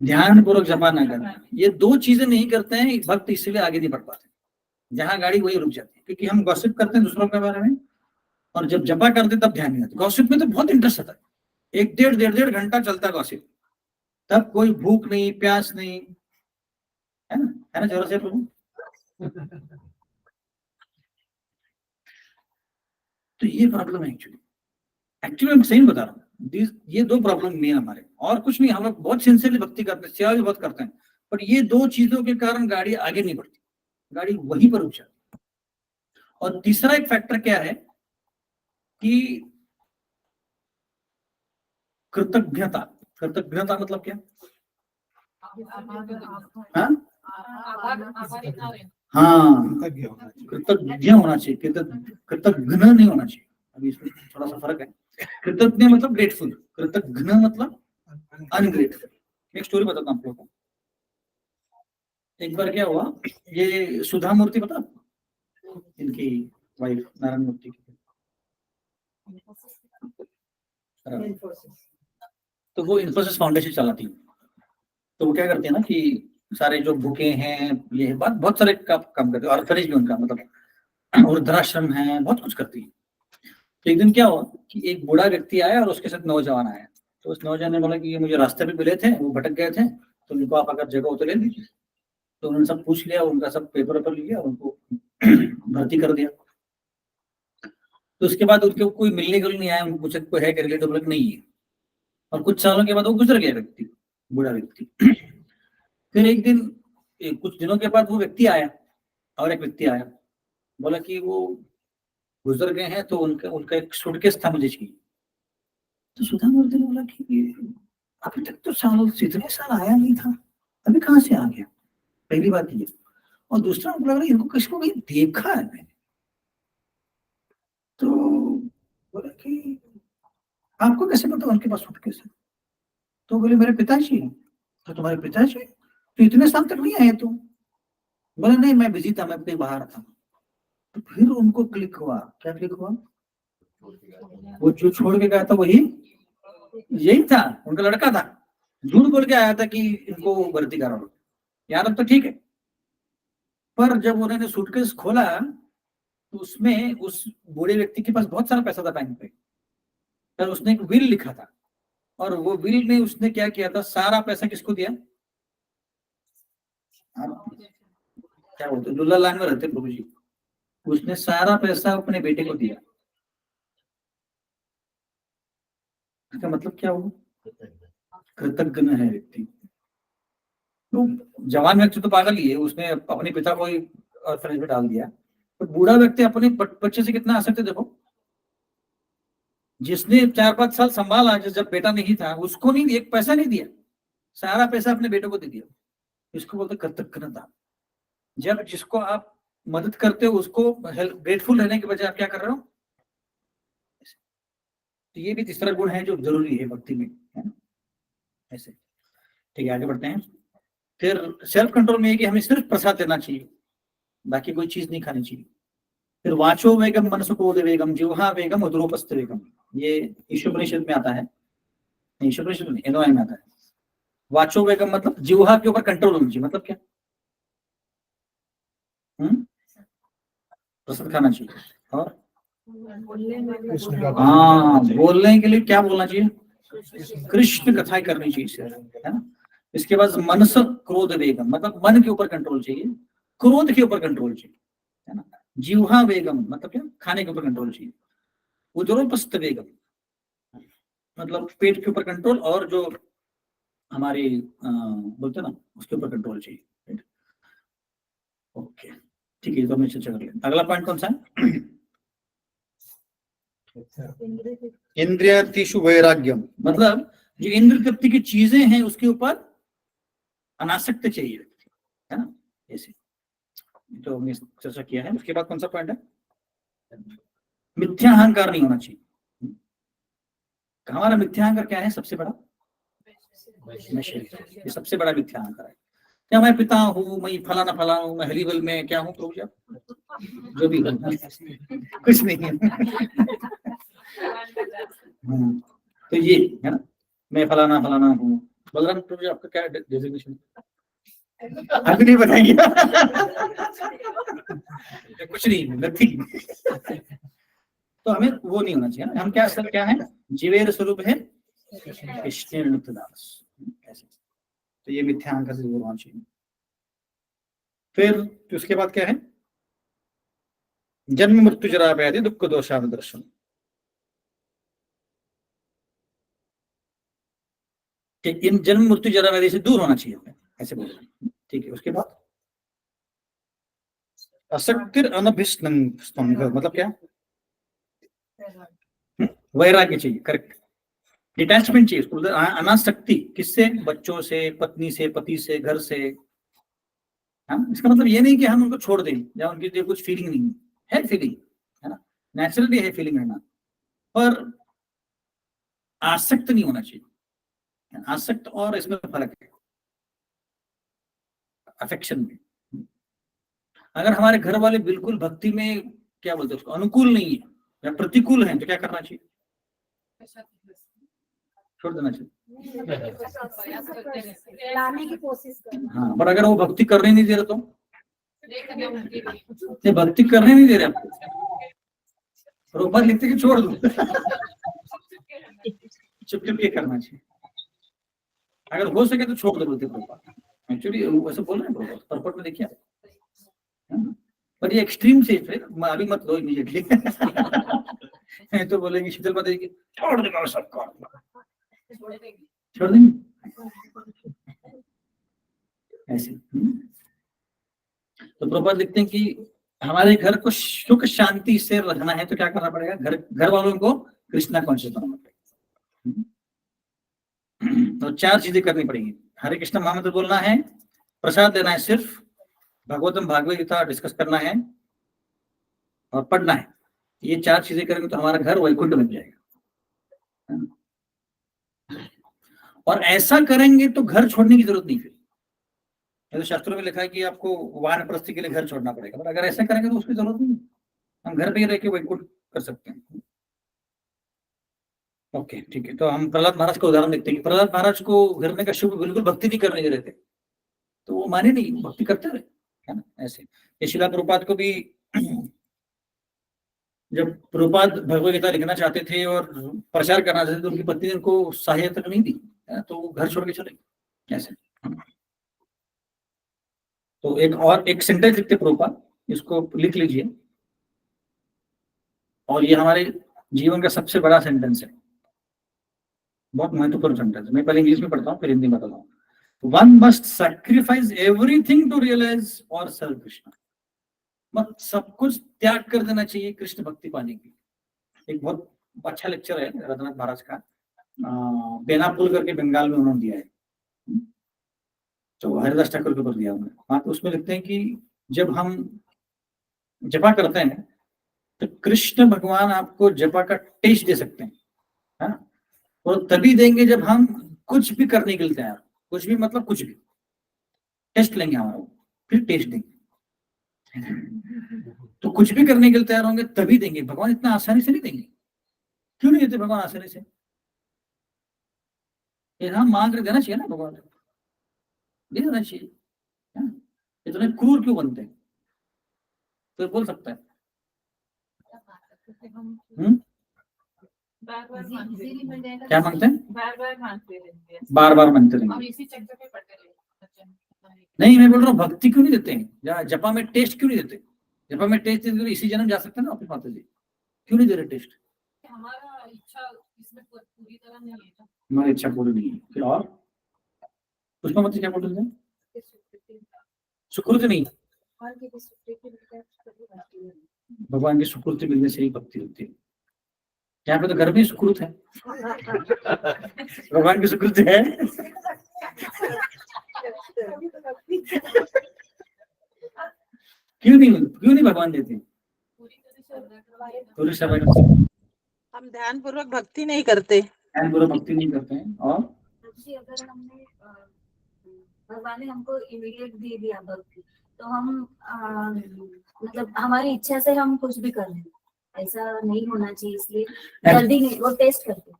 ध्यान पूर्वक जपा ना करना। ये दो चीजें नहीं करते हैं भक्त, इसलिए आगे नहीं बढ़ पाते। जहां गाड़ी वही रुक जाती है, क्योंकि हम गॉसिप करते हैं दूसरों के बारे में, और जब जपा करते तब ध्यान नहीं आता। गॉसिप में तो बहुत इंटरेस्ट आता है, एक डेढ़ घंटा चलता है गॉसिप, तब कोई भूख नहीं प्यास नहीं, है ना जोर से प्रभु। तो ये प्रॉब्लम है एक्चुअली मैं सही बता रहा हूँ। ये दो प्रॉब्लम मेन हमारे, और कुछ नहीं। हम लोग बहुत सिंसियरली भक्ति करते हैं, सेवा भी बहुत करते हैं, पर ये दो चीजों के कारण गाड़ी आगे नहीं बढ़ती, गाड़ी वहीं पर रुक जाती। और तीसरा एक फैक्टर क्या है कि कृतज्ञता। कृतज्ञता मतलब क्या? हाँ, कृतज्ञ होना चाहिए, कृतज्ञ नहीं होना चाहिए। अभी इसमें थोड़ा सा फर्क है। कृतज्ञ मतलब ग्रेटफुल, कृतज्ञ मतलब अनग्रेटफुल। एक स्टोरी बताता हूँ आप लोगों को। एक बार क्या हुआ, ये सुधा मूर्ति पता आपको, इनकी वाइफ नारायण मूर्ति की, तो वो इन्फोसिस फाउंडेशन चलाती है। तो वो क्या करते हैं ना कि सारे जो भूखे हैं, ये बात बहुत सारे काम करते हैं, ऑर्फनेज भी उनका मतलब, और वृद्धाश्रम है, बहुत कुछ करती है। तो एक दिन क्या हुआ कि एक बूढ़ा व्यक्ति आया और उसके साथ नौजवान आया। तो उस नौजवान ने बोला कि ये मुझे रास्ते पे मिले थे, वो भटक गए थे, तो उनको आप अगर जगह हो तो ले लीजिए। तो उन्होंने सब पूछ लिया, उनका सब पेपर लिया, उनको भर्ती कर दिया। तो उसके बाद उनके कोई मिलने के लिए नहीं आया, उनको पूछा कोई है रिलेटिव, बोला नहीं है। और कुछ सालों के बाद वो गुजर गया व्यक्ति, बूढ़ा व्यक्ति। फिर एक दिन, कुछ दिनों के बाद वो व्यक्ति आया, और एक व्यक्ति आया, बोला कि वो गुजर गए हैं, तो उनका एक सूटकेस था, मुझे चाहिए। तो सुधा मूर्ति ने बोला कि अभी तक तो इतने साल आया नहीं था, अभी कहाँ से आ गया? पहली बात ये। और दूसरा लग रहा है इनको किसको कहीं देखा है मैंने। तो बोला कि आपको कैसे पता उनके पास सूटकेस है? तो बोले मेरे पिताजी। तो तुम्हारे पिताजी तो इतने साल तक नहीं आए तुम? बोले नहीं, मैं बिजी था, मैं कहीं बाहर था। तो फिर उनको क्लिक हुआ। क्या क्लिक हुआ? वो जो छोड़ के गया था वही यही था, उनका लड़का था। झूठ बोल के आया था कि इनको भर्ती करा, यार अब तो ठीक है। पर जब उन्होंने सूटकेस खोला तो उसमें उस बूढ़े व्यक्ति के पास बहुत सारा पैसा था बैंक पे, पर उसने एक विल लिखा था, और वो विल में उसने क्या किया था, सारा पैसा किसको दिया? क्या बोलते, लुल्ला लाइन में रहते प्रभु जी, उसने सारा पैसा अपने बेटे को दिया। इसका मतलब क्या हुआ? कृतज्ञ है व्यक्ति। तो जवान व्यक्ति तो पागल ही है, उसने अपने पिता को ही ऑर्फनेज में डाल दिया। तो बूढ़ा व्यक्ति अपने बच्चे से कितना आसक्त है देखो। जिसने 4-5 साल संभाला, जब बेटा नहीं था, उसको नहीं, एक पैसा नहीं दिया, सारा पैसा अपने बेटे को दे दिया। इसको बोलते कृतज्ञता। जब जिसको आप मदद करते हो उसको ग्रेटफुल रहने के बजाय आप क्या कर रहे हो? तो ये भी तीसरा गुण है जो जरूरी है भक्ति में, है ना। ऐसे ठीक है, आगे बढ़ते हैं। फिर सेल्फ कंट्रोल में है कि हमें सिर्फ प्रसाद देना चाहिए, बाकी कोई चीज नहीं खानी चाहिए। फिर वाचो वेगम मनसुकोद वेगम जिह्वा वेगम उदरोपस्थ वेगम, ये ईशोपनिषद में आता है, ईशोपनिषद में एनोय में आता है। वाचो वेगम मतलब जिह्वा के ऊपर कंट्रोल होना चाहिए। मतलब क्या? प्रसाद खाना चाहिए। और हाँ, बोलने के लिए क्या बोलना चाहिए? कृष्ण कथाएं करनी चाहिए, है ना। इसके बाद मनस क्रोध वेगम मतलब मन के ऊपर कंट्रोल चाहिए, क्रोध के ऊपर कंट्रोल चाहिए, है ना। जिह्वा वेगम मतलब क्या? खाने के ऊपर कंट्रोल चाहिए। उदरोपस्थ वेगम मतलब पेट के ऊपर कंट्रोल, और जो हमारे बोलते हैं ना उसके ऊपर कंट्रोल चाहिए। ओके ठीक है, तो हम चर्चा कर लें। अगला पॉइंट कौन सा है? इंद्रियार्थीषु वैराग्यम, मतलब जो इंद्र तृप्ति की चीजें हैं उसके ऊपर अनासक्त चाहिए, है ना, ऐसे तो हमने चर्चा किया है। उसके बाद कौन सा पॉइंट है? मिथ्याहंकार नहीं होना चाहिए। हमारा मिथ्याहंकार क्या है? सबसे बड़ा मैं शरीर, ये सबसे बड़ा मिथ्याहंकार है। क्या मैं पिता हूँ, मैं फलाना फलाना हूँ, मैं हलीबल में क्या हूँ, प्रभु जी आप जो भी कुछ नहीं है। तो ये है ना, मैं फलाना फलाना हूँ। बलराम प्रभु जी आपका क्या डेजिग्नेशन? अभी नहीं बताएंगे। कुछ नहीं, नथिंग। तो हमें वो नहीं होना चाहिए ना। हम क्या असल क्या है? जीवेर स्वरूप है कृष्ण दास, ऐसे। तो ये मिथ्याहंकार से दूर होना चाहिए। फिर उसके बाद क्या है? जन्म मृत्यु जरा व्याधि दुख दोषान दर्शन। इन जन्म मृत्यु जरा व्याधि से दूर होना चाहिए हमें, ऐसे बोल रहे हैं। ठीक है, उसके बाद असक्तिर अनभिष्टंग, मतलब क्या? वैराग्य चाहिए, करेक्ट। डिटैचमेंट चाहिए उसको, अनासक्ति। किससे? बच्चों से, पत्नी से, पति से, घर से। हाँ, इसका मतलब ये नहीं कि हम उनको छोड़ दें या उनके लिए कुछ फीलिंग नहीं है फीलिंग, है ना, नेचुरली है फीलिंग रहना, पर आसक्त नहीं होना चाहिए। आसक्त और इसमें फर्क है, अफेक्शन में। अगर हमारे घर वाले बिल्कुल भक्ति में क्या बोलते हैं उसको, अनुकूल नहीं है या प्रतिकूल है, तो क्या करना चाहिए? छोड़ देना चाहिए। लाने की कोशिश कर। हाँ, पर अगर वो भक्ति करने नहीं दे रहे तो? ये भक्ति करने नहीं दे रहे आपको, रोबा लिखते कि छोड़ दो। चुप चुप ये करना चाहिए। अगर हो सके तो छोड़ दो, बोलते प्रभुपाद। एक्चुअली वैसे बोल रहे हैं प्रॉपर्ट में, देखिए। पर ये एक्सट्रीम से अभी मत लो इमीडिएटली। तो बोलेंगे शीतल माता जी की छोड़ देगा सबको, छोड़ देंगे ऐसे। तो प्रभुपाद लिखते हैं कि हमारे घर को सुख शांति से रखना है तो क्या करना पड़ेगा? घर वालों को कृष्णा कॉन्शियस बनाना पड़ेगा। तो 4 चीजें करनी पड़ेंगी। हरे कृष्ण महामंत्र बोलना है, प्रसाद देना है, सिर्फ भागवतम भागवत गीता डिस्कस करना है और पढ़ना है। ये 4 चीजें करेंगे तो हमारा घर वैकुंठ बन जाएगा। और ऐसा करेंगे तो घर छोड़ने की जरूरत नहीं। फिर तो शास्त्रों में लिखा है कि आपको वानप्रस्थी के लिए घर छोड़ना पड़ेगा, बट अगर ऐसा करेंगे तो उसकी जरूरत नहीं, हम घर पे ही रह के वैकुंठ कर सकते हैं। ओके ठीक है, तो हम प्रहलाद महाराज का उदाहरण देखते हैं कि प्रहलाद महाराज को हिरण्य कश्यप बिल्कुल भक्ति नहीं करने दे रहे थे, तो वो माने नहीं, भक्ति करते रहे, है ना, ऐसे। ये शिला प्रभुपाद को भी जब प्रभुपाद भगवद गीता लिखना चाहते थे और प्रचार करना चाहते थे तो उनकी पत्नी ने उनको सहायता नहीं दी, तो वो घर छोड़ के चले गए, ऐसे। तो एक सेंटेंस लिखते प्रभुपाद, इसको लिख लीजिए, और ये हमारे जीवन का सबसे बड़ा सेंटेंस है, बहुत महत्वपूर्ण सेंटेंस है। मैं पहले इंग्लिश में पढ़ता हूँ फिर हिंदी में बताता हूँ। One must sacrifice everything to realise और सर्व कृष्ण, मत सब कुछ त्याग कर देना चाहिए कृष्ण भक्ति पाने की। एक बहुत अच्छा लेक्चर है रघुनाथ महाराज का, बेनापुल करके बंगाल में उन्होंने दिया है, तो हरिदास ठाकुर के ऊपर दिया उन्होंने। वहां पे उसमें लिखते हैं कि जब हम जपा करते हैं तो कृष्ण भगवान आपको जपा का टेस्ट दे सकते हैं, है ना, और तभी देंगे जब हम कुछ भी करने के लिए तैयार, कुछ भी मतलब कुछ भी टेस्ट लेंगे हमारा, फिर टेस्ट देंगे। तो कुछ भी करने के लिए तैयार होंगे तभी देंगे, भगवान इतना आसानी से नहीं देंगे। क्यों नहीं देते भगवान आसानी से? हम मांग कर देना चाहिए ना, भगवान दे देना चाहिए। इतने क्रूर क्यों बनते हैं? तो बोल सकता है क्या मांगते हैं? बार बार मांगते रहेंगे। नहीं, मैं बोल रहा हूँ भक्ति क्यों नहीं देते हैं? जपा में टेस्ट क्यों नहीं देते? जपा में टेस्ट देते तो इसी जन्म जा सकते हैं ना अपने माता जी, क्यों नहीं दे रहे टेस्ट? हमारा इच्छा इसमें पूरी तरह नहीं है हमारी इच्छा पूरी नहीं है। फिर और उसका मतलब क्या बोल रहे हैं? सुकृत नहीं, भगवान की सुकृति मिलने से ही भक्ति होती है। यहाँ पे तो घर में सुकृत है, भगवान की सुकृति है। क्यों नहीं भगवान देते? पूरी समय हम ध्यान पूर्वक भक्ति नहीं करते। ध्यान पूर्वक भक्ति नहीं करते हैं। और जी, अगर हमने भगवान ने हमको इमीडिएट दे दिया भक्ति, तो हम मतलब हमारी इच्छा से हम कुछ भी कर लें, ऐसा नहीं होना चाहिए। इसलिए जल्दी नहीं, वो टेस्ट करते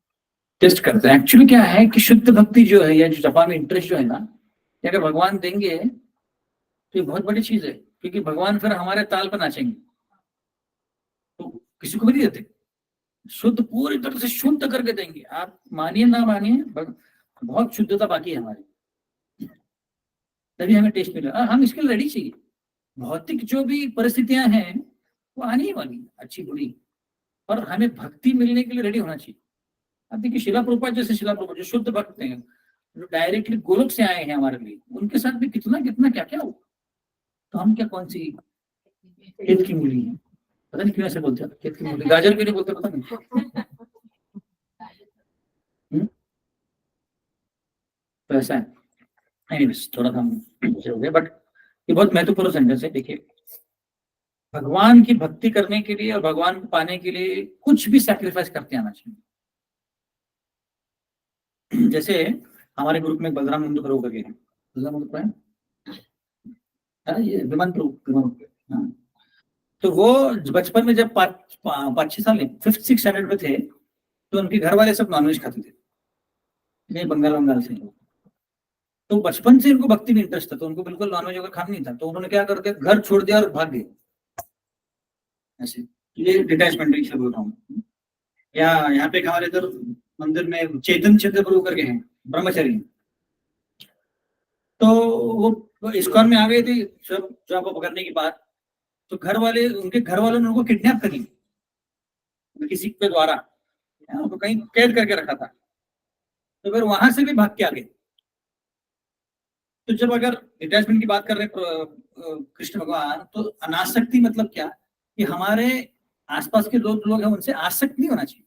हैं। एक्चुअली क्या है कि शुद्ध भक्ति जो है या जो जपा में इंटरेस्ट जो है ना, ये अगर भगवान देंगे तो ये बहुत बड़ी चीज है, क्योंकि भगवान फिर हमारे ताल पर नाचेंगे। तो किसी को भी नहीं देते, शुद्ध पूरी तरह से शुद्ध करके देंगे। आप मानिए ना मानिए, बहुत शुद्धता बाकी है हमारी, तभी हमें टेस्ट मिलेगा। हम इसके लिए रेडी चाहिए। भौतिक जो भी परिस्थितियां हैं वो आनी ही वाली, अच्छी बुरी, और हमें भक्ति मिलने के लिए रेडी होना चाहिए। अब देखिए शिला प्रभुपाद जैसे शिला प्रभुपाद जो शुद्ध भक्त हैं, जो डायरेक्टली गोलोक से आए हैं हमारे लिए, उनके साथ भी कितना कितना क्या क्या हुआ। तो हम क्या कौन सी खेत की मूली है, पता नहीं क्यों ऐसे बोलते हैं, खेत की मूली, गाजर क्यों नहीं बोलते पता नहीं। तो ऐसा है। एनीवेज थोड़ा सा हो गया, बट ये बहुत महत्वपूर्ण सेंटेंस है। देखिए भगवान की भक्ति करने के लिए और भगवान को पाने के लिए कुछ भी सैक्रिफाइस करते आना चाहिए। जैसे हमारे ग्रुप में बलराम नंदू प्रभु करके हैं, बलराम नंदू प्रभु है, ये विमान प्रभु, हाँ। तो वो बचपन में जब 5-6 साल 5th-6th स्टैंडर्ड में थे, तो उनके घर वाले सब नॉनवेज खाते थे, ये बंगाल से। तो बचपन से इनको भक्ति में इंटरेस्ट था, तो उनको बिल्कुल नॉनवेज वगैरह खाना नहीं था। तो उन्होंने क्या करके घर छोड़ दिया और भाग गए ऐसे। ये डिटैचमेंट रिक्शा बोल रहा हूँ। या यहाँ पे हमारे इधर मंदिर में चेतन चित्र प्रभु करके हैं, ब्रह्मचारी। तो वो इस्कॉन में आ गए थे सब जॉब को पकड़ने की बात। तो उनके घर वालों ने उनको किडनैप कर लिया किसी के द्वारा, उनको कहीं कैद करके रखा था। तो फिर वहां से भी भाग के आ गए। तो जब अगर डिटैचमेंट की बात कर रहे हैं कृष्ण भगवान, तो अनासक्ति मतलब क्या कि हमारे आसपास के लोग हैं उनसे आसक्त नहीं होना चाहिए।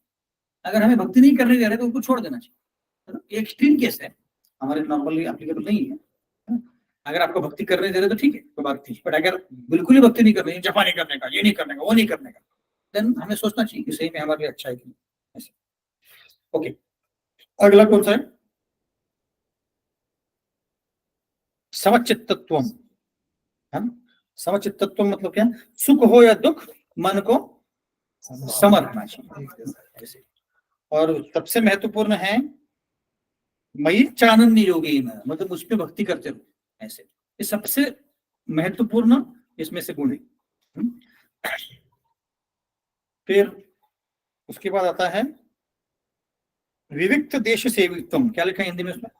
अगर हमें भक्ति नहीं करने दे रहे तो उनको छोड़ देना चाहिए। तो एक्सट्रीम केस है, हमारे नॉर्मली एप्लीकेबल नहीं है। अगर आपको भक्ति करने दे रहे तो ठीक है, कोई बात नहीं। बट अगर बिल्कुल ही भक्ति नहीं करनी, जपा नहीं करने का, ये नहीं करने का, वो नहीं करने का, देन हमें सोचना चाहिए कि सही में हमारे लिए अच्छा है कि नहीं। ऐसे ओके, अगला कौन सा है? समचित्तत्वम। समचित्तत्वम मतलब क्या? सुख हो या दुख, मन को सम रखना चाहिए। और सबसे महत्वपूर्ण है मयि चानन्य योगी, मतलब उस पर भक्ति करते रहो ऐसे। ये सबसे महत्वपूर्ण इसमें से गुण है। फिर उसके बाद आता है विविक्त देश सेवित्वम। क्या लिखा है हिंदी में उसमें?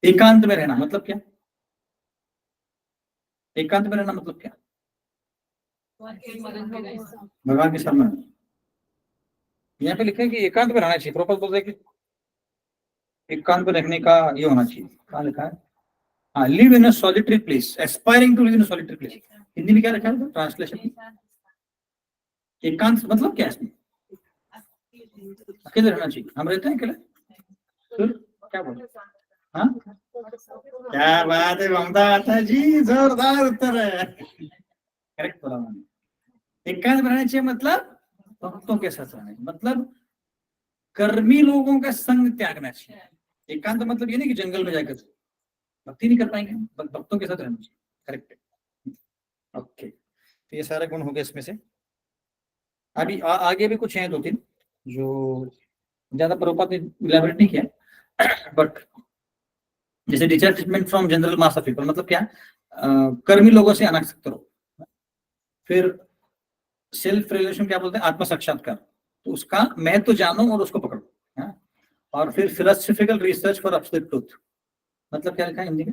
एकांत में रहना। मतलब क्या एकांत में रहना मतलब क्या? भगवान के सामने। यहाँ पे लिखा है कि एकांत में रहना चाहिए। प्रॉपर बोलते हैं कि एकांत में रहने का ये होना चाहिए। कहाँ लिखा है? हाँ, live in a solitary place, aspiring to live in a solitary place. Hindi में क्या लिखा है ट्रांसलेशन? एकांत मतलब क्या है इसमें? अकेले रहना चाहिए। हम रहते हैं अकेले? फिर क्या बोले? हाँ, क्या बात है ममता माता जी, जोरदार उत्तर है, करेक्ट बोला मैंने। एकांत रहना चाहिए मतलब भक्तों के साथ रहना, मतलब कर्मी लोगों का संग त्यागना चाहिए। एकांत मतलब ये नहीं कि जंगल में जाकर भक्ति नहीं कर पाएंगे, भक्तों के साथ रहना चाहिए। करेक्ट है, ओके। तो ये सारे गुण हो गए इसमें से। अभी आगे भी कुछ हैं 2-3 जो ज्यादा प्रभुपाद ने इलैबोरेट नहीं किया, बट जैसे detachment from general mass of people मतलब क्या? कर्मी लोगों से अनासक्त रहो। फिर सेल्फ रिलेशन क्या बोलते हैं? आत्म साक्षात्कार। तो उसका मैं तो जानो और उसको पकड़ो। और फिर philosophical research for absolute truth. मतलब क्या लिखा है हिंदी में?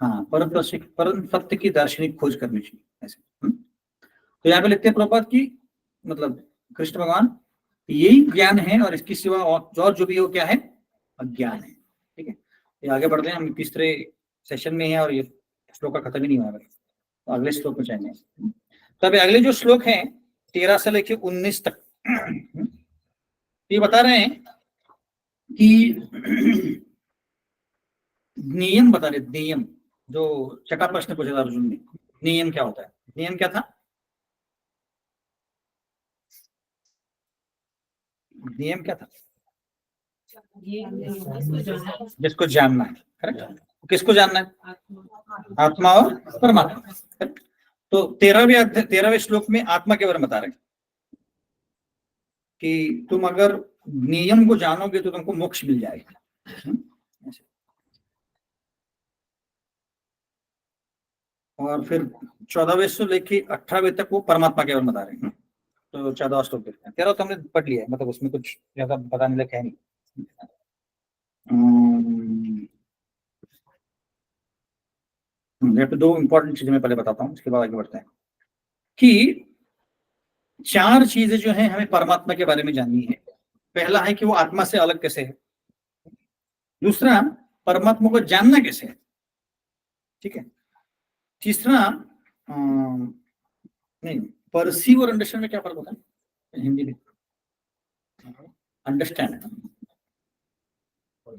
हाँ, परम सत्य की दार्शनिक खोज करनी चाहिए ऐसे। तो यहाँ पे लिखते हैं प्रभुपाद की मतलब कृष्ण भगवान, यही ज्ञान है और इसकी सिवा और जो भी हो क्या है, अज्ञान है। ठीक है, ये आगे बढ़ते हैं, हम तीसरे सेशन में हैं और ये श्लोक का खत्म ही नहीं हुआ है, तो अगले श्लोक में जाएंगे। तब अगले जो श्लोक हैं 13 से लेके 19 तक, ये बता रहे हैं कि नियम बता रहे, नियम जो छठा प्रश्न पूछा था अर्जुन ने, नियम क्या होता है, नियम क्या था, नियम क्या था, जिसको जानना है, करेक्ट, किसको जानना है, आत्मा और परमात्मा। तो 13वें श्लोक में आत्मा के बारे में बता रहे हैं कि तुम अगर नियम को जानोगे तो तुमको मोक्ष मिल जाएगा। और फिर 14वें से लेके 18वें तक वो परमात्मा के बारे में बता रहे हैं। तो 14वां श्लोक देखते हैं। 13 तो हमने पढ़ लिया है, मतलब उसमें कुछ ज्यादा बताने लायक है नहीं। यहाँ पे दो इंपॉर्टेंट चीजें मैं पहले बताता हूँ, उसके बाद आगे बढ़ते हैं कि 4 चीजें जो हैं हमें परमात्मा के बारे में जाननी है। पहला है कि वो आत्मा से अलग कैसे है, दूसरा परमात्मा को जानना कैसे है, ठीक है, तीसरा नहीं, परसीव और अंडरस्टैंड में क्या फर्क होता है हिंदी में, understand,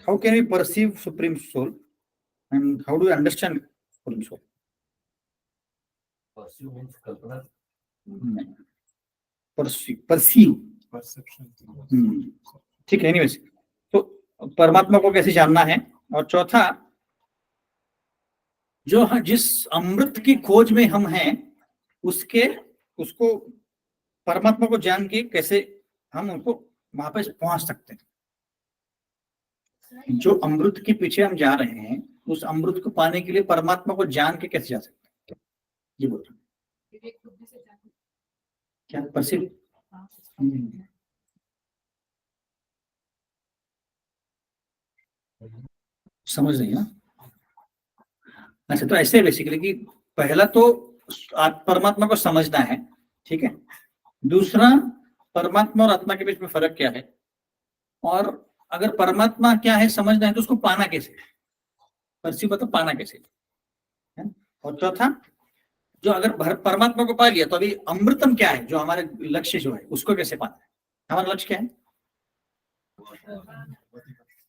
how can we perceive supreme soul and how do we understand supreme soul. Pursue means कल्पना, परसीव, ठीक है। एनीवेज, तो परमात्मा को कैसे जानना है, और चौथा जो जिस अमृत की खोज में हम हैं उसको परमात्मा को जान के कैसे हम उनको वहां पर पहुंच सकते हैं। जो अमृत के पीछे हम जा रहे हैं उस अमृत को पाने के लिए परमात्मा को जान के कैसे जा सकते हैं, ये बोल रहे हैं। क्या परसिव, समझ रही है ना। अच्छा, तो ऐसे बेसिकली कि पहला तो परमात्मा को समझना है, ठीक है, दूसरा परमात्मा और आत्मा के बीच में फर्क क्या है, और अगर परमात्मा क्या है समझना है तो उसको पाना कैसे, परसीव मतलब पाना कैसे है, और चौथा जो अगर परमात्मा को पा लिया तो अभी अमृतम क्या है, जो हमारे लक्ष्य जो है उसको कैसे पाना है, हमारा लक्ष्य क्या है,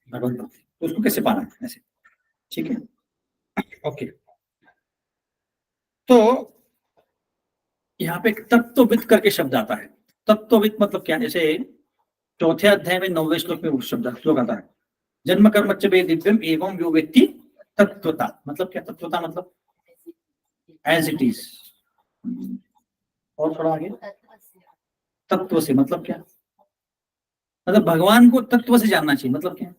भगवत भक्ति, तो उसको कैसे पाना है ऐसे, ठीक है, ओके। तो यहाँ पे तत्वविद करके शब्द आता है। तत्वविद मतलब क्या है, जैसे चौथे अध्याय में 9वें श्लोक में श्लोक आता है, जन्म कर्म च वे दिव्यम एवं यो व्यक्ति तत्वता, मतलब क्या, तत्वता मतलब एज इट इज, और थोड़ा आगे तत्व से मतलब क्या, मतलब भगवान को तत्व से जानना चाहिए, मतलब क्या,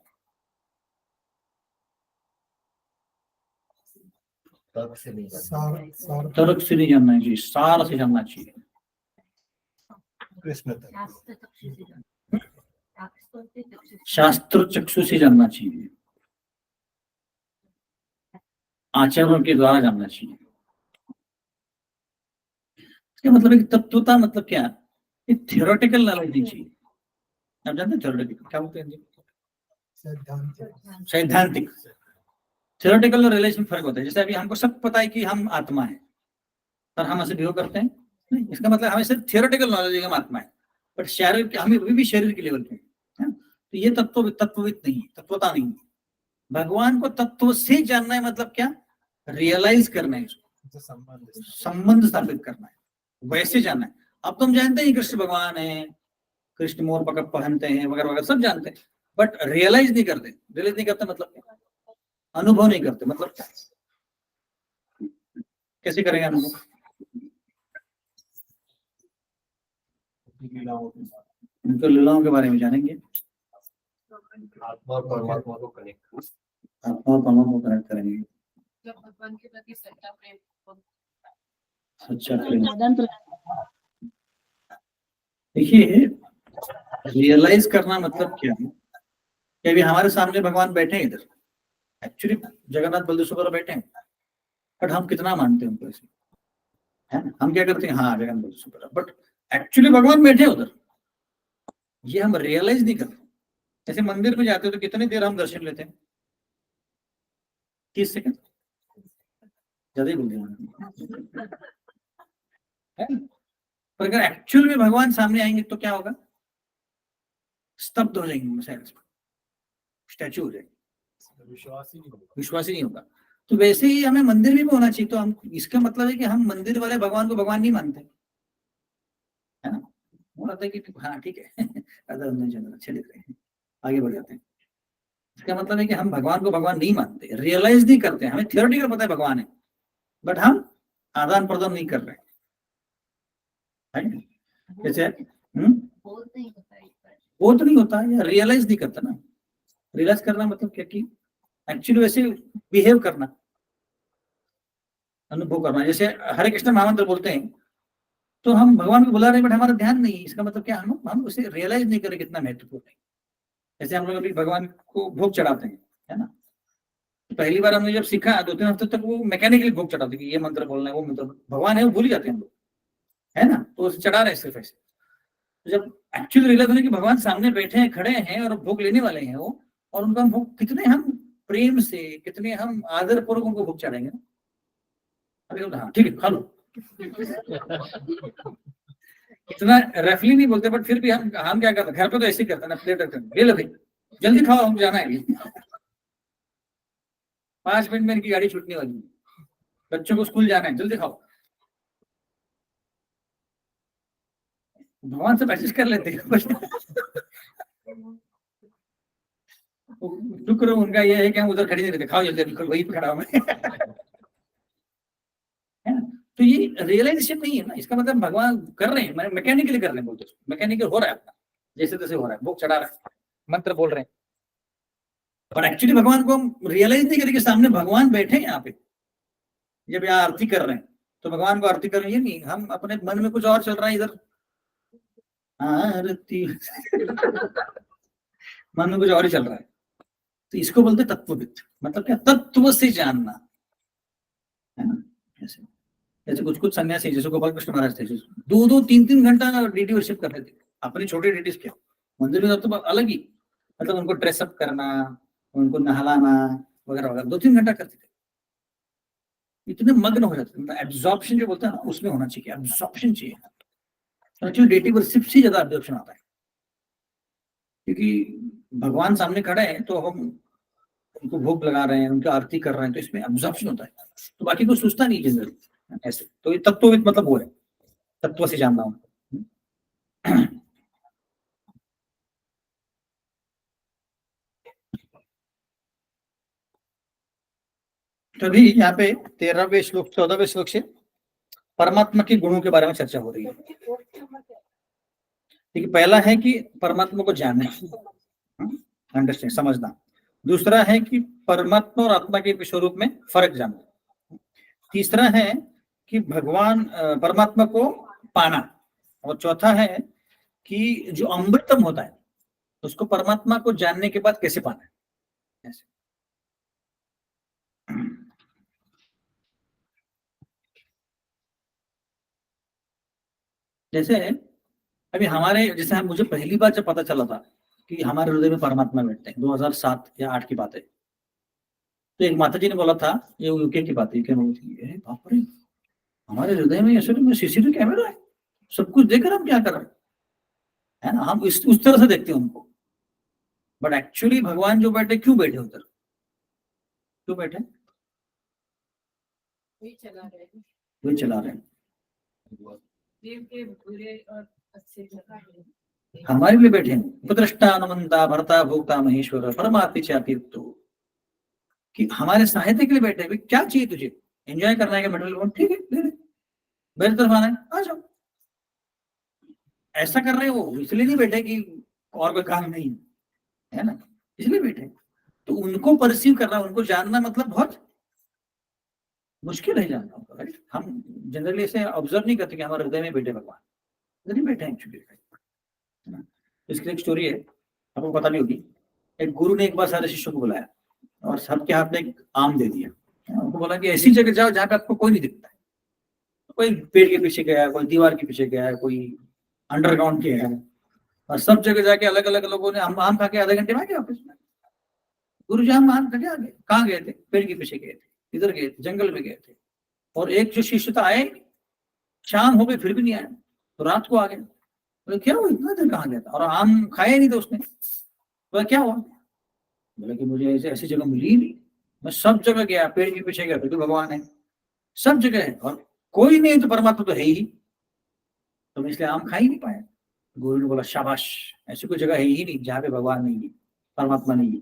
तर्क से नहीं तर्क से नहीं जानना चाहिए, सार से जानना चाहिए। शास्त्र चक्षु से जानना चाहिए, आचरणों के द्वारा जानना चाहिए। इसका मतलब है कि तत्वता मतलब क्या, थियोरेटिकल नॉलेज नहीं चाहिए। आप जानते हैं थियोरेटिकल क्या होते हैं, सैद्धांतिक, थियोरेटिकल और रियलाइज में फर्क होता है। जैसे अभी हमको सब पता है कि हम आत्मा है, पर हम ऐसे बिहेव करते हैं नहीं, इसका मतलब हमें सिर्फ थियोरेटिकल नॉलेज है कि हम आत्मा है, बट शारीरिक हमें अभी भी शरीर के लेवल पे है। तो ये तत्वविद नहीं है, तत्वता नहीं है। भगवान को तत्व से जानना है, मतलब क्या, रियलाइज करना है, संबंध स्थापित करना है, वैसे जानना है। अब तुम जानते हैं कृष्ण भगवान है, कृष्ण मोर पकड़ पहनते हैं वगैरह वगैरह सब जानते हैं, बट रियलाइज नहीं करते मतलब क्या, अनुभव नहीं करते मतलब क्या, कैसे करेंगे अनुभव, उनके लीलाओं के बारे में जानेंगे, आत्मा और परमात्मा को कनेक्ट, आत्मा और परमात्मा को कनेक्ट करेंगे, जब भगवान के प्रति सच्चा प्रेम, सच्चा प्रेम। देखिए, रियलाइज करना मतलब क्या है कि अभी हमारे सामने भगवान बैठे हैं, इधर एक्चुअली जगन्नाथ बलदेव सुभद्रा बैठे हैं, बट हम कितना मानते हैं उनको ऐसे, है ना, हम क्या करते हैं, हाँ जगन्नाथ बलदेव सुभद्रा, बट एक्चुअली भगवान बैठे उधर, ये हम रियलाइज नहीं करते। जैसे मंदिर में जाते हो तो कितनी देर हम दर्शन लेते हैं? 30 सेकंड, ज्यादा ही बोल दिया है। पर अगर एक्चुअल में भगवान सामने आएंगे तो क्या होगा? स्तब्ध हो जाएंगे, स्टैचू हो जाएंगे, विश्वास ही नहीं होगा। तो वैसे ही हमें मंदिर में भी होना चाहिए। तो हम, इसका मतलब है कि हम मंदिर वाले भगवान को भगवान नहीं मानते, है ना। वो लगता है कि हाँ ठीक है अच्छे लिख रहे हैं, आगे बढ़ जाते हैं। इसका मतलब है कि हम भगवान को भगवान नहीं मानते, रियलाइज नहीं करते। हमें थियोरेटिकल पता है भगवान है, बट हम आदान प्रदान नहीं कर रहे हैं। जैसे बोलते ही होता है वो तो नहीं होता या रियलाइज नहीं करता ना। रियलाइज करना मतलब क्या कि एक्चुअली वैसे बिहेव करना, अनुभव करना। जैसे हरे कृष्ण महामंत्र बोलते हैं तो हम भगवान को बुला रहे हैं, बट हमारा ध्यान नहीं है। इसका मतलब क्या, हम उसे रियलाइज नहीं करें कितना महत्वपूर्ण है। जैसे हम लोग अभी भगवान को भोग चढ़ाते हैं, है ना। पहली बार हमने जब सीखा 2-3 हफ्ते तक वो मैकेनिकली भोग चढ़ाते कि ये मंत्र बोलना है, वो मंत्र, भगवान है वो भूल ही जाते हैं हम लोग, है ना। तो उसे चढ़ा रहे हैं सिर्फ ऐसे। तो जब एक्चुअली रियलाइज होने कि भगवान सामने बैठे हैं, खड़े हैं और भोग लेने वाले हैं वो, और उनका भोग कितने हम प्रेम से, कितने हम आदर पूर्वक उनको भोग चढ़ाएंगे। अभी हाँ ठीक है खा लो, इतना रफली नहीं बोलते, बट फिर भी हम क्या करते हैं घर पे तो ऐसे ही करते हैं ना, प्लेट रखते हैं, ले लो भाई जल्दी खाओ, हम जाना है 5 मिनट में इनकी गाड़ी छूटने वाली है, बच्चों को स्कूल जाना है, जल्दी खाओ। भगवान से मैसेज कर लेते हैं शुक्र उनका ये है कि हम उधर खड़े नहीं रहते, खाओ जल्दी, बिल्कुल वही पे खड़ा हूं मैं है ना। तो ये रियलाइजेशन नहीं है ना। इसका मतलब भगवान कर रहे हैं, मैकेनिकली कर रहे हैं, बोलते मैकेनिकल हो रहा है अपना, जैसे तैसे हो रहा है, भोग चढ़ा रहा है, मंत्र बोल रहे हैं, पर एक्चुअली भगवान को हम रियलाइज नहीं करें कि सामने भगवान बैठे हैं यहाँ पे। जब यहाँ आरती कर रहे हैं तो भगवान को आरती कर रहे हैं, नहीं, हम अपने मन में कुछ और चल रहा है इधर आरती मन में कुछ और ही चल रहा है। तो इसको बोलते तत्वविद, मतलब क्या, तत्व से जानना, है ना। ऐसे जैसे कुछ सन्यासी जैसे गोपाल कृष्ण महाराज थे, 2-2, 3-3 घंटा डीडी वर्शिप करते थे, अपनी छोटी डीडीज क्या, मंदिर में तो अलग ही, मतलब उनको ड्रेसअप करना, उनको नहलाना वगैरह वगैरह 2-3 घंटा करते थे। इतने मग्न हो जाते थे, एब्जॉर्प्शन जो बोलते हैं ना, उसमें होना चाहिए, एब्जॉर्प्शन चाहिए। एक्चुअली डेटी वर्शिप से ज्यादा एब्जॉर्प्शन आता है, क्योंकि भगवान सामने खड़े हैं तो हम उनको भोग लगा रहे हैं, उनकी आरती कर रहे हैं, तो इसमें एब्जॉर्प्शन होता है। तो बाकी कोई सोचता नहीं जनरली ऐसे। तो ये तत्वविद मतलब वो है, तत्व से जानना हूं। तो अभी यहाँ पे 13वें श्लोक 14वें श्लोक से परमात्मा के गुणों के बारे में चर्चा हो रही है। ठीक है, पहला है कि परमात्मा को जानना, अंडरस्टैंड, समझना। दूसरा है कि परमात्मा और आत्मा के स्वरूप में फर्क जानना। तीसरा है कि भगवान परमात्मा को पाना। और चौथा है कि जो अमृतम होता है उसको परमात्मा को जानने के बाद कैसे पाना है। ऐसे जैसे अभी हमारे, जैसे हम, मुझे पहली बार जब पता चला था कि हमारे हृदय में परमात्मा बैठते हैं, 2007 या 8 की बात है, तो एक माता जी ने बोला था, ये यूके की बात है, यूके में थी, बाप रे हमारे हृदय में ऐसे में सीसीटीवी कैमरा है, सब कुछ देख रहे हम क्या कर रहे हैं, है ना। हम उस तरह से देखते हैं उनको, बट एक्चुअली भगवान जो बैठे, क्यों बैठे उधर, क्यों बैठे, वही चला रहे हैं, वही चला रहे हैं। देव के बुरे और अच्छे जगह है। हमारे लिए बैठे हैं, उपद्रष्टा अनुमंता भरता भोक्ता महेश्वर परमात्मा चाहती, तो कि हमारे सहायता के लिए बैठे हैं। क्या चाहिए तुझे, एंजॉय करना है, मेडल, ठीक है ले ले, मेरी तरफ आना है आ जाओ। ऐसा कर रहे हो, इसलिए नहीं बैठे कि और कोई काम नहीं है ना, इसलिए बैठे। तो उनको परसीव करना, उनको जानना मतलब बहुत मुश्किल है जानना होगा, राइट। हम जनरली ऐसे ऑब्जर्व नहीं करते कि हमारे हृदय में बैठे भगवान, नहीं बैठे एक्चुअली, है ना। इसकी एक स्टोरी है, आपको पता नहीं होगी। एक गुरु ने एक बार सारे शिष्यों को बुलाया और सबके हाथ में एक आम दे दिया, उनको बोला कि ऐसी जगह जाओ जहाँ पे आपको कोई नहीं दिखता है। कोई पेड़ के पीछे गया, कोई दीवार के पीछे गया, कोई अंडरग्राउंड के है, और सब जगह जाके अलग अलग लोगों ने आम खा के आधे घंटे में आ गए ऑफिस में। गुरु जी हम आम खा के आ गए, कहाँ गए थे? पेड़ के पीछे गए थे, इधर गए थे, जंगल में गए थे। और एक जो शिष्य था आए, शाम हो गई फिर भी नहीं आया, तो रात को आ गया। बोले क्या हुआ, इतना देर कहाँ गया था? और आम खाया नहीं था उसने। बोला क्या हुआ? बोले कि मुझे ऐसे ऐसी जगह मिली ही नहीं, मैं सब जगह गया, पेड़ के पीछे गया, फिर तो भगवान है, सब जगह है, और कोई नहीं तो परमात्मा तो है ही, तो मैं इसलिए आम खा ही नहीं पाया। गुरु ने बोला शाबाश, ऐसी कोई जगह है ही नहीं जहाँ पे भगवान नहीं है, परमात्मा नहीं है।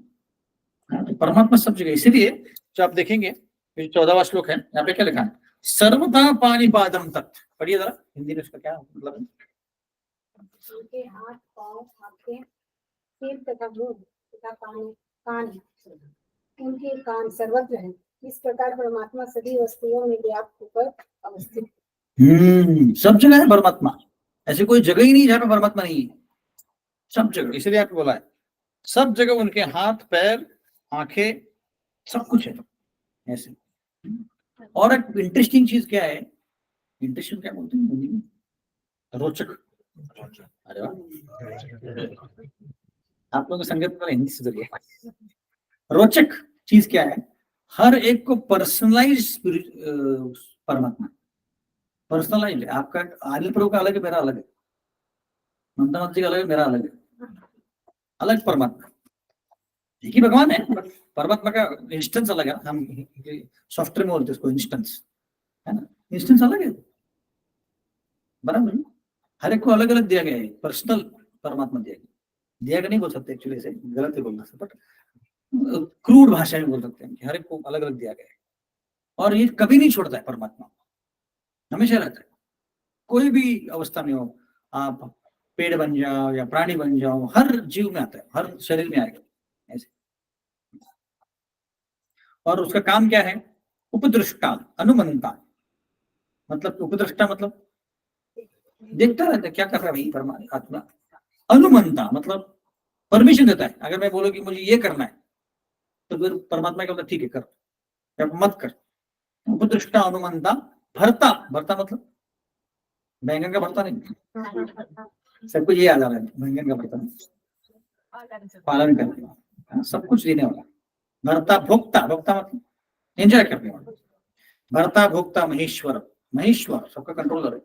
हाँ, तो परमात्मा सब जगह। इसीलिए जो आप देखेंगे 14वां श्लोक है, यहाँ पे क्या लिखा है? सर्वथा पाणिपादम तत्। पढ़िए जरा हिंदी में इसका क्या मतलब है? उनके हाथ पांव आंखें सिर तथा मुंह तथा कान उनके कान सर्वत्र हैं। इस प्रकार परमात्मा सभी वस्तुओं में व्याप्त होकर अवस्थित। सब जगह है परमात्मा, ऐसी कोई जगह ही नहीं जहाँ पे परमात्मा नहीं है, सब जगह। इसलिए आपको बोला है सब जगह उनके हाथ पैर आंखें सब कुछ है ऐसे। और एक इंटरेस्टिंग चीज क्या है, इंटरेस्टिंग क्या बोलते हैं हिंदी में? रोचक। अरे वाह, आप लोगों को संगत में हिंदी सुधर गया। रोचक चीज क्या है? हर एक को पर्सनलाइज परमात्मा, पर्सनलाइज है। आपका आदिल प्रभु का अलग है, मेरा अलग है, ममता मत जी का अलग है, मेरा अलग है, अलग परमात्मा। एक ही भगवान है, परमात्मा का इंस्टेंस अलग है। हम सॉफ्टवेयर में बोलते हैं उसको इंस्टेंस, है ना, इंस्टेंस अलग है, बराबर। हर एक को अलग अलग दिया गया है, पर्सनल परमात्मा दिया गया। दिया गया नहीं बोल सकते एक्चुअली, ऐसे गलत है बोलना से, बट क्रूड भाषा में बोल सकते हैं कि हर एक को अलग अलग दिया गया है। और ये कभी नहीं छोड़ता है परमात्मा, हमेशा रहता है। कोई भी अवस्था में हो, आप पेड़ बन जाओ या प्राणी बन जाओ, हर जीव में आता है, हर शरीर में आएगा ऐसे। और उसका काम क्या है? उपदृष्टा अनुमंता, मतलब उपदृष्टा मतलब देखता रहता है क्या कर रहा है भाई परमात्मा आत्मा। अनुमंता मतलब परमिशन देता है। अगर मैं बोलूं कि मुझे ये करना है, तो फिर परमात्मा क्या बोलता है ठीक है कर, या मत कर। उपदृष्टा अनुमंता भरता, भरता मतलब बैंगन का भरता नहीं, सबको ये याद आ रहा है, बैंगन का भरता नहीं, पालन करने वाला, सब कुछ देने वाला। भरता भोक्ता, भोक्ता मतलब एंजॉय करने वाला। भरता भोक्ता महेश्वर, महेश्वर सबका कंट्रोलर है।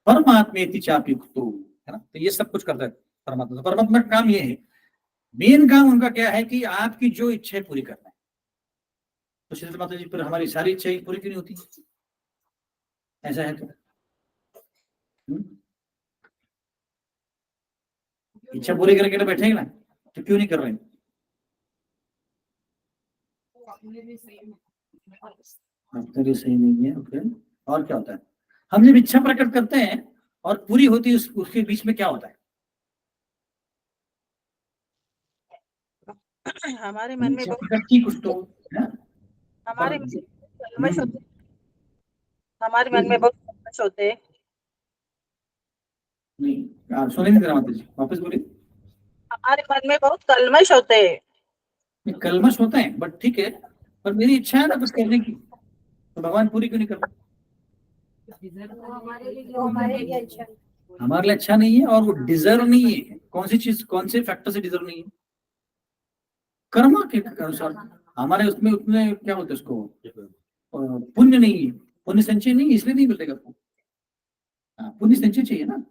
परमात्मेति चाप्युक्तो, है ना, तो ये सब कुछ करता है परमात्मा। तो परमात्मा का काम ये है, मेन काम उनका क्या है कि आपकी जो इच्छाएं पूरी करना है। तो श्री माता जी पर हमारी सारी इच्छाएं पूरी क्यों नहीं होती? ऐसा है तो इच्छा पूरी करके तो बैठेंगे ना, तो क्यों नहीं कर रहे? अपने लिए सही नहीं है। ओके, और क्या होता है? हम जब इच्छा प्रकट करते हैं और पूरी होती है, उसके बीच में क्या होता है? हमारे मन में इच्छा बहुत प्रकट की कुछ तो है? हमारे मन में कल्मश होते, हमारे मन में बहुत कल्मश होते हैं। नहीं सुनिए नहीं माता जी, वापस बोलिए। हमारे मन में बहुत कल्मश होते हैं। नहीं, कलमश होता है बट ठीक है, पर मेरी इच्छा है ना कुछ करने की, तो भगवान पूरी क्यों नहीं कर रहे? हमारे लिए हमारे लिए अच्छा हमारे लिए अच्छा नहीं है, और वो डिजर्व नहीं है। कौन सी चीज, कौन से फैक्टर से डिजर्व नहीं है? कर्म के अनुसार। हमारे उसमें उतने क्या बोलते हैं उसको, पुण्य नहीं है, पुण्य संचय नहीं है, इसलिए नहीं मिलेगा आपको। पुण्य संचय चाहिए ना।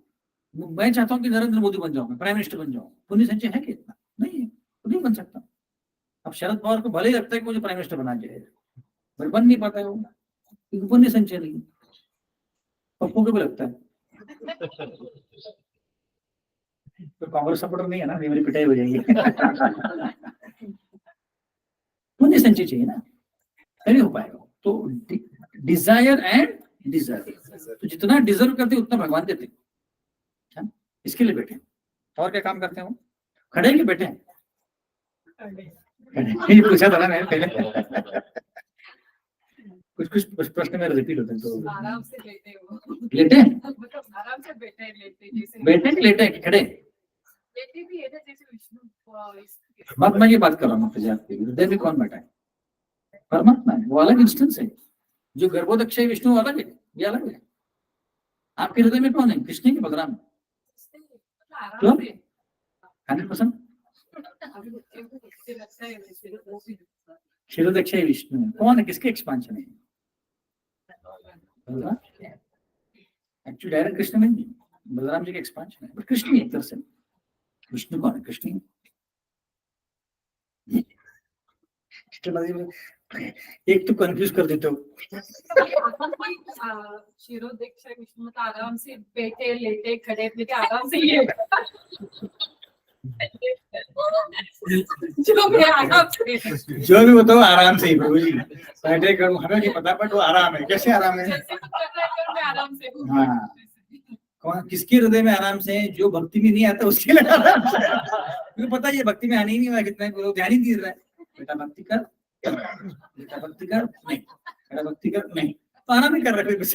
मैं चाहता हूँ कि नरेंद्र मोदी बन जाऊँ, प्राइम मिनिस्टर बन जाऊँ, पुण्य संचय है कि इतना? नहीं है, तो नहीं बन सकता। अब शरद पवार को भले ही लगता है कि मुझे प्राइम मिनिस्टर बना चाहिए, पर बन नहीं पाता है वो, क्योंकि पुण्य संचय नहीं है। पप्पू को भी लगता है, तो कांग्रेस सपोर्टर नहीं है ना, मेरी पिटाई हो जाएगी। पुण्य संचय चाहिए ना, तभी हो पाएगा। तो डिजायर एंड डिजर्व, तो जितना डिजर्व करते उतना भगवान देते, इसके लिए बैठे। और क्या काम करते हैं वो? खड़े के बैठे हैं? ये पूछा था ना मैंने पहले। कुछ प्रश्न मेरे रिपीट होते हैं, तो आराम से लेटे हो, लेटे मतलब आराम से बैठे लेटे जैसे बैठे कि लेटे कि खड़े? लेटे भी है ना, जैसे विष्णु मैं ये बात कर रहा हूँ आपके हृदय में कौन बैठा है? परमात्मा है, वो अलग इंस्टेंस है। जो गर्भोदक्ष विष्णु अलग है, ये अलग है। आपके हृदय में कौन है? कृष्ण के बलराम? आराम से 100%। मुझे लगता है क्षीरोदक्ष विष्णु कौन है, किसके एक्सपांशन है? एक्चुअली डायरेक्ट कृष्ण नहीं, बलराम जी के एक्सपांशन है, बट कृष्ण ही एक तरह से। विष्णु कौन है? कृष्ण ही। एक तो कंफ्यूज कर देते हो। शिरोदेक्ष विष्णु मतलब आराम से बैठे लेटे खड़े लेके आराम से ये जो भी आराम से जो भी बताओ आराम से ही प्रभु जी, बैठे करो हमें नहीं पता, बट वो आराम है। कैसे आराम है? जैसे कुछ कर रहा है तो मैं आराम से हूँ। हाँ। कौन किसके हृदय में आराम से है? जो भक्ति में नहीं आता उसके लिए आराम से है। तुम्हें पता है ये भक्ति में आने ही नहीं हुआ, कितना लोग ध्यान ही नहीं दे रहा है। बेटा भक्ति कर, बेटा भक्ति कर, नहीं बेटा भक्ति कर, नहीं, तो आराम ही कर रहे कुछ।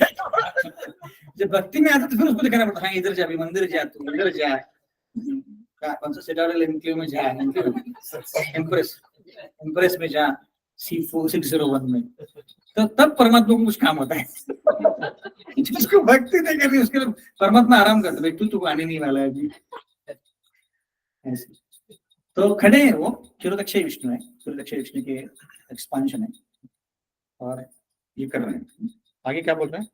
जब भक्ति में आता तो फिर उसको दिखाना पड़ता है, इधर जा, अभी मंदिर जा, तू इधर जा, कौन सा सिटाडेल एनक्लेव में जा, एम्प्रेस में जा, C4-601 में, तो तब परमात्मा को कुछ काम होता है। जिसको भक्ति नहीं करनी उसके लिए परमात्मा आराम करता है, तू आने नहीं वाला है अभी। ऐसे तो खड़े हैं वो, क्षीरोदक्ष विष्णु है, क्षीरोदक्ष विष्णु के एक्सपांशन है और ये कर रहे हैं। आगे क्या बोल रहे हैं?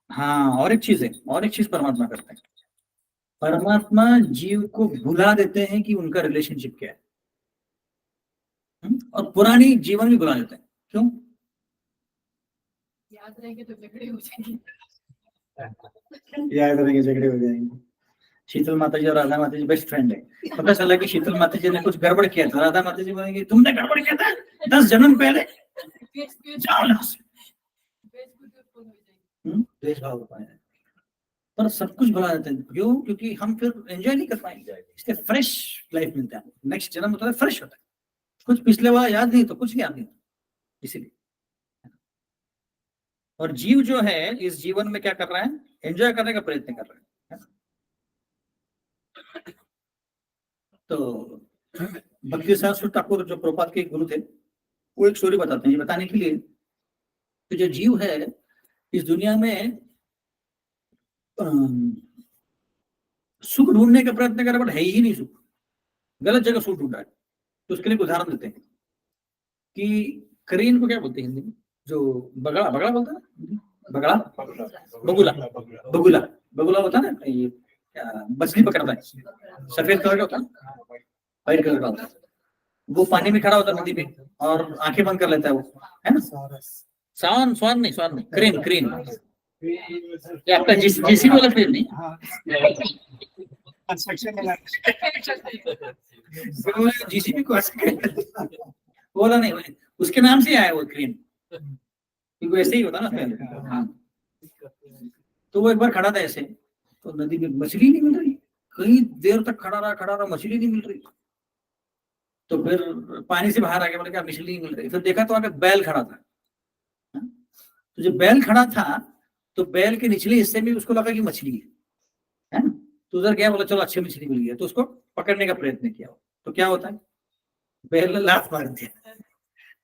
हाँ, और एक चीज है, और एक चीज परमात्मा करते हैं। परमात्मा जीव को भुला देते हैं कि उनका रिलेशनशिप क्या है, और पुरानी जीवन भी भुला देते हैं। क्यों? याद रहेंगे तो झगड़े हो जाएंगे। याद रहेंगे झगड़े हो जाएंगे। शीतल माता जी और राधा माता जी बेस्ट फ्रेंड है। पता चला कि शीतल माता जी ने कुछ गड़बड़ किया था, राधा माता जी बोलेंगे तुमने गड़बड़ किया था 10 जन्म पहले, जाओ यहाँ से। द्वेष भाव हो पाए, पर सब कुछ भुला देते हैं। क्यों? क्योंकि हम फिर एंजॉय नहीं कर पाएंगे, इसलिए फ्रेश लाइफ मिलता है। नेक्स्ट जन्म होता है फ्रेश होता है, कुछ पिछले वाला याद नहीं तो कुछ याद नहीं, इसीलिए। और जीव जो है इस जीवन में क्या कर रहा है? एंजॉय करने का प्रयत्न कर रहा है। तो भक्ति शास्त्र ठाकुर जो प्रभुपाद के गुरु थे, वो एक स्टोरी बताते हैं, ये बताने के लिए कि जो जीव है इस दुनिया में सुख ढूंढने का प्रयत्न कर रहा है, बट है ही नहीं सुख, गलत जगह सुख ढूंढ रहा है। तो उसके लिए उदाहरण देते हैं कि करीन को क्या बोलते हैं हिंदी में? जो बगड़ा, बगड़ा बोलता है ना, बगड़ा, बगुला, बगुला, बगुला होता है ना, ये मछली पकड़ता है, सफेद कलर का होता है, व्हाइट कलर का होता है। वो पानी में खड़ा होता है नदी पे और आंखें बंद कर लेता है, वो है ना। स्वान, स्वान नहीं, स्वान नहीं, क्रेन, क्रेन। ये आपका जीसी वाला क्रेन नहीं, जीसीबी को बोला नहीं, उसके नाम से आया वो क्रेन, क्योंकि ऐसे ही होता ना पहले। हाँ, तो वो एक बार खड़ा था ऐसे, तो नदी में मछली नहीं मिल रही, कई देर तक खड़ा रहा, मछली नहीं मिल रही। तो फिर पानी से बाहर आ गया, बोले क्या मछली नहीं मिल रही। फिर देखा तो आगे बैल खड़ा था। तो जब बैल खड़ा था तो बैल के निचले हिस्से में उसको लगा कि मछली है ना, तो उधर गया, बोला चलो अच्छी मछली मिल गई, तो उसको पकड़ने का प्रयत्न किया। तो क्या होता है, बैल ने लात मार दिया,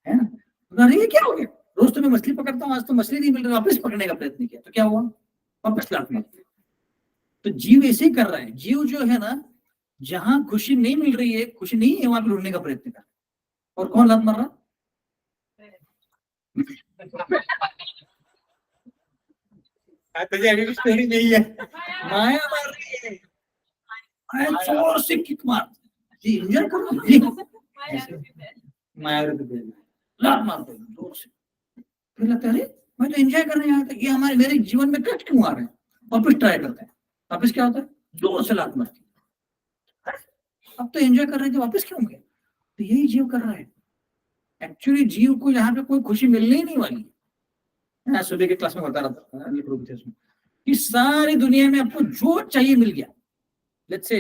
है ना। अरे ये क्या हो गया, रोज तो मैं मछली पकड़ता हूँ, आज तो मछली नहीं मिल रही, वापस पकड़ने का प्रयत्न किया, तो क्या हुआ, वापस लात मार दिया। तो जीव ऐसे ही कर रहा है। जीव जो है ना, जहां खुशी नहीं मिल रही है, खुशी नहीं है, वहां पे ढूंढने का प्रयत्न कर रहा है। और कौन लात मार रहा? तुझे अभी भी स्टोरी नहीं है, माया मार रही है, माया जोर से किक मार जी, इंजन करो जी, माया लात मार दो जोर से। फिर लगता है अरे मैं तो एंजॉय करने आया था, ये हमारे मेरे जीवन में कष्ट क्यों आ रहे हैं। वापस ट्राई करते हैं, वापस क्या होता है, जोर से लात मारती है। अब तो एंजॉय कर रहे थे, वापस क्यों गए। तो यही जीव कर रहा है। एक्चुअली जीव को यहाँ पे कोई खुशी मिलने ही नहीं वाली है। सुबह के क्लास में बता रहा था कि सारी दुनिया में आपको जो चाहिए मिल गया। लेट्स से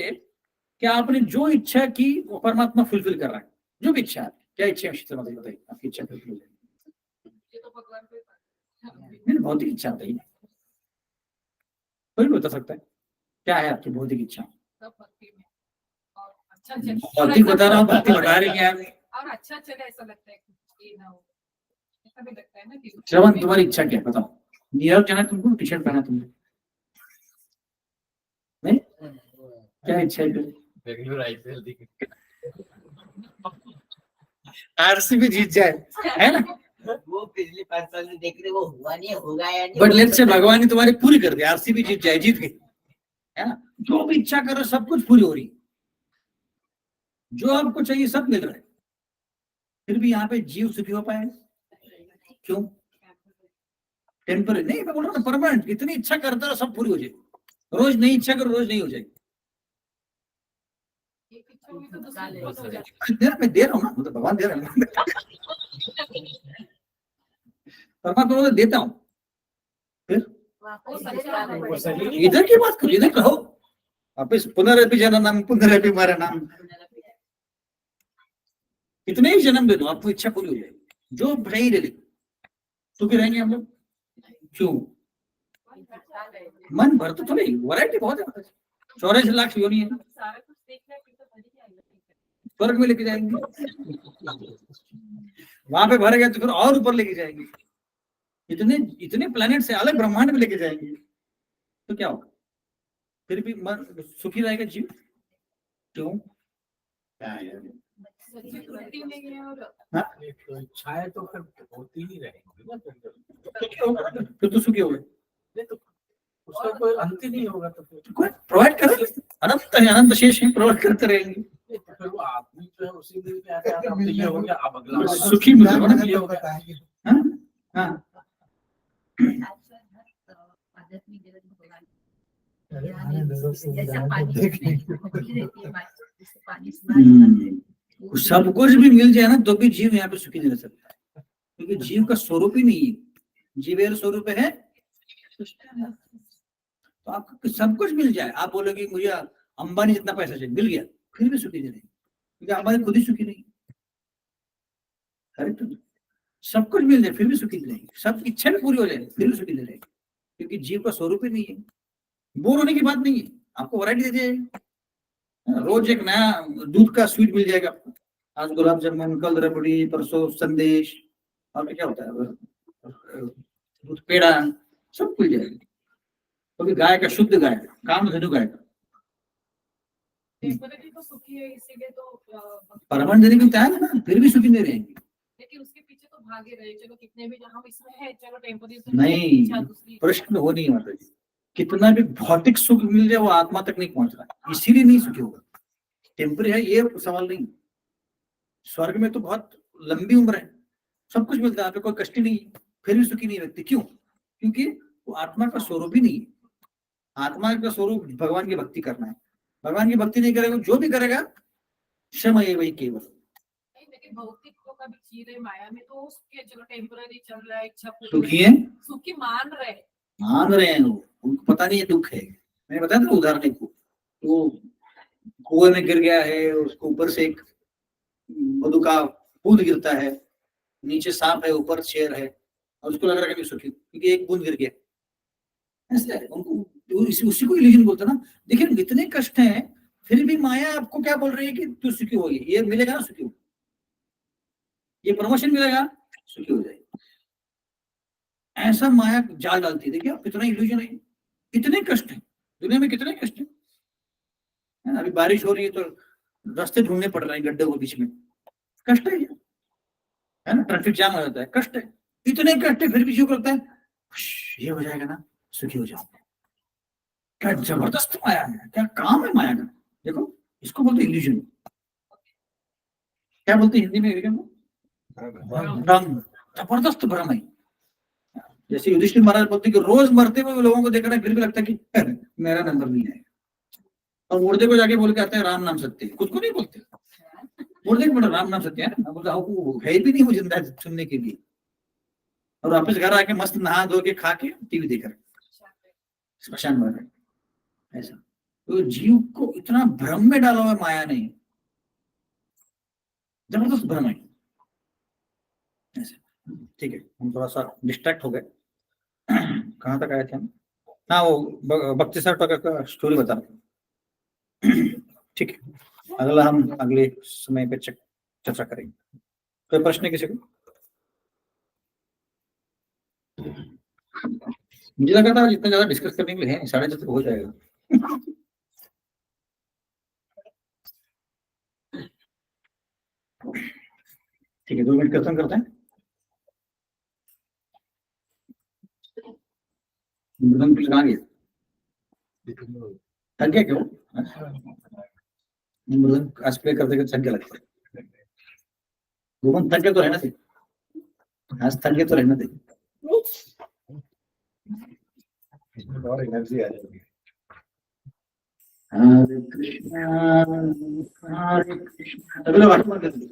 क्या आपने जो इच्छा की वो परमात्मा फुलफिल कर रहा है, जो भी इच्छा है। क्या इच्छा है शीतल माता जी बताइए, आपकी इच्छा फुलफिल हो जाएगी। भौतिक इच्छा बताइए, कोई भी बता सकता है क्या है आपकी भौतिक इच्छा। भौतिक बता रहा हूँ, भक्ति बता रही क्या और अच्छा चले ऐसा लगता है कि ना हो, ऐसा भी लगता है ना कि श्रवण तुम्हारी इच्छा क्या है बताओ। न्यूयॉर्क जाना तुमको, टी शर्ट पहना तुमने, क्या इच्छा है? बेंगलुरु आईपीएल दिख आरसीबी जीत जाए, है ना? वो पिछले 5 साल से देख रहे, वो हुआ नहीं, होगा या नहीं। बट लेट्स से भगवान ने तुम्हारी पूरी कर दी, आरसीबी जीत जाए, जीत गई, है ना? जो भी इच्छा कर रहे सब कुछ पूरी हो रही है, जो आपको चाहिए सब मिल रहा है, फिर भी यहाँ पे जीव सुखी हो पाए? क्यों? टेम्पररी नहीं, मैं बोल रहा हूँ परमानेंट। इतनी इच्छा करता है सब पूरी हो जाए, रोज नई इच्छा करो, रोज नहीं हो जाएगी। एक इच्छा हुई तो दूसरी बहुत हो जाती मैं दे रहा हूँ ना, मतलब भगवान दे रहा है, परमात्मा को देता हूँ। फिर वापस इधर की बात करो, इधर कहो वापिस, पुनरअपि जननम पुनरअपि मरणम, कितने ही जन्म दे दो आपको इच्छा पूरी हो जाएगी, जो भाई ले ली, सुखी रहेंगे हम लोग। क्यों? मन भर तो थोड़ी, वैरायटी बहुत है, 84 लाख योनि है, सारा कुछ देखना है, फिर तो भर ही आएगा। स्वर्ग में लेके जाएंगे, वहां पे भर गया तो फिर और ऊपर लेके जाएंगे, इतने इतने प्लैनेट से अलग ब्रह्मांड में लेके जाएंगे, तो क्या होगा? फिर भी मन सुखी रहेगा जीव? क्यों? क्या है यार? सच्ची त्रुटि नहीं है और तो इच्छाएं तो फिर होती ही रहेंगी ना, फिर तो सुखी हो गए, नहीं तो उसका कोई अंत ही नहीं होगा, तो फिर कोई प्रोवाइड करेंगे, अनंत है, अनंत शेष है, प्रोवाइड करते रहेंगे, तो फिर वो आदमी जो है उसी दिन में आता है, अब ये हो गया, अब अगला सुखी मिल रहा है, ये हो गया। हाँ? हाँ। आध्यात्मिक जगत में भगवान जैसा पानी सब कुछ भी मिल जाए ना तो भी जीव यहाँ पे सुखी नहीं रह सकता, क्योंकि जीव का स्वरूप ही नहीं है, जीवेर स्वरूप है। तो आपको सब कुछ मिल जाए, आप बोलोगे मुझे अंबानी जितना पैसा चाहिए, मिल गया, फिर भी सुखी नहीं रहेगी, क्योंकि अंबानी खुद ही सुखी नहीं। करेक्ट? सब कुछ मिल जाए फिर भी सुखी नहीं रहेगी, सब इच्छा भी पूरी हो जाए फिर भी सुखी नहीं रहेगी, क्योंकि जीव का स्वरूप ही नहीं है। बोर होने की बात नहीं है, आपको वैरायटी दे दिया, रोज एक नया दूध का स्वीट मिल जाएगा आपको, आज गुलाब जामुन, कल रबड़ी, परसों संदेश, और क्या होता है दूध पेड़ा, सब मिल जाएगा। कभी गाय का, शुद्ध गाय का, कामधेनु गाय का, टेम्पररी तो सुखी है, इसीलिए तो परमानेंट देने की तैयार है ना, फिर भी सुखी नहीं रहेंगे। लेकिन उसके पीछे तो भागे रहे, चलो कितने भी हम इसमें है, चलो टेम्पररी नहीं, प्रश्न वो नहीं है माता जी, कितना भी भौतिक सुख मिल जाए वो आत्मा तक नहीं पहुंच रहा, इसीलिए नहीं सुखी होगा। टेम्पररी है ये सवाल नहीं, स्वर्ग में तो बहुत लंबी उम्र है, सब कुछ मिलता है, यहाँ पे कोई कष्ट नहीं, फिर भी सुखी नहीं व्यक्ति। क्यों? क्योंकि वो आत्मा का स्वरूप ही नहीं है। आत्मा का स्वरूप भगवान की भक्ति करना है, भगवान की भक्ति नहीं करेगा, जो भी करेगा क्षमा है वही केवल। लेकिन भौतिक को कभी जी रहे माया में, तो उसके चलो टेम्पररी चल रहा है, इच्छा सुखी है, सुखी मान रहे हैं वो, उनको पता नहीं है दुख है। मैंने बताया था उदाहरण को, तो कुएं में गिर गया है, उसको ऊपर से एक मधु का बूंद गिरता है, नीचे सांप है, ऊपर शेर है, और उसको लग रहा है कि सुखी, क्योंकि एक बूंद गिर गया। ऐसा है उनको, उसी को इल्यूजन बोलते हैं ना। देखिए इतने कष्ट हैं, फिर भी माया आपको क्या बोल रही है कि तू सुखी होगी, ये मिलेगा ना सुखी हो, ये प्रमोशन मिलेगा सुखी हो जाएगी, ऐसा माया जाल डालती है। देखिए कितना इल्यूजन है, कितने कष्ट है दुनिया में, कितने कष्ट है। अभी बारिश हो रही है तो रास्ते ढूंढने पड़ रहे हैं गड्ढे के बीच में, कष्ट है ना, ट्रैफिक जाम हो जाता है, कष्ट है, इतने कष्ट है, फिर भी क्यों करता है, ये हो जाएगा ना सुखी हो जाओगे। क्या जबरदस्त माया है, क्या काम है माया का। देखो इसको बोलते इल्यूजन, क्या बोलते हिंदी में, भ्रम, जबरदस्त भ्रम है। जैसे युधिष्ठिर महाराज बोलते कि रोज मरते हुए लोगों को देख रहे हैं, फिर भी लगता है कि मेरा नंबर नहीं है, और मुर्दे को जाके बोल के आते हैं राम नाम सत्य, खुद को नहीं बोलते, मुर्दे को बोला राम नाम सत्य है, बोलता है भी नहीं वो जिंदा सुनने के लिए, और वापस घर आके मस्त नहा धो के खा के टीवी देख रहे स्मशान में। ऐसा तो जीव को इतना भ्रम में डाला हुआ माया ने, जबरदस्त भ्रम है। ठीक है, हम थोड़ा सा डिस्ट्रैक्ट हो गए, कहाँ तक आए थे हम? हाँ, वो भक्ति सर का स्टोरी बता रहे। ठीक है, अगला हम अगले समय पे चर्चा करेंगे। कोई प्रश्न किसी को? मुझे लगा था जितना ज्यादा डिस्कस करने के लिए है, 10:30 हो जाएगा। ठीक है, 2 मिनट कीर्तन करते हैं। मृदंग कुछ गाएंगे, थक गया क्यों? मृदंग आज प्ले करते थक गया लगता है। भूमन थक गया तो रहना दे, आज थक गया तो रहना दे। और एनर्जी आ जाएगी। हरे कृष्णा हरे कृष्णा, अगला वाक्य मत करते।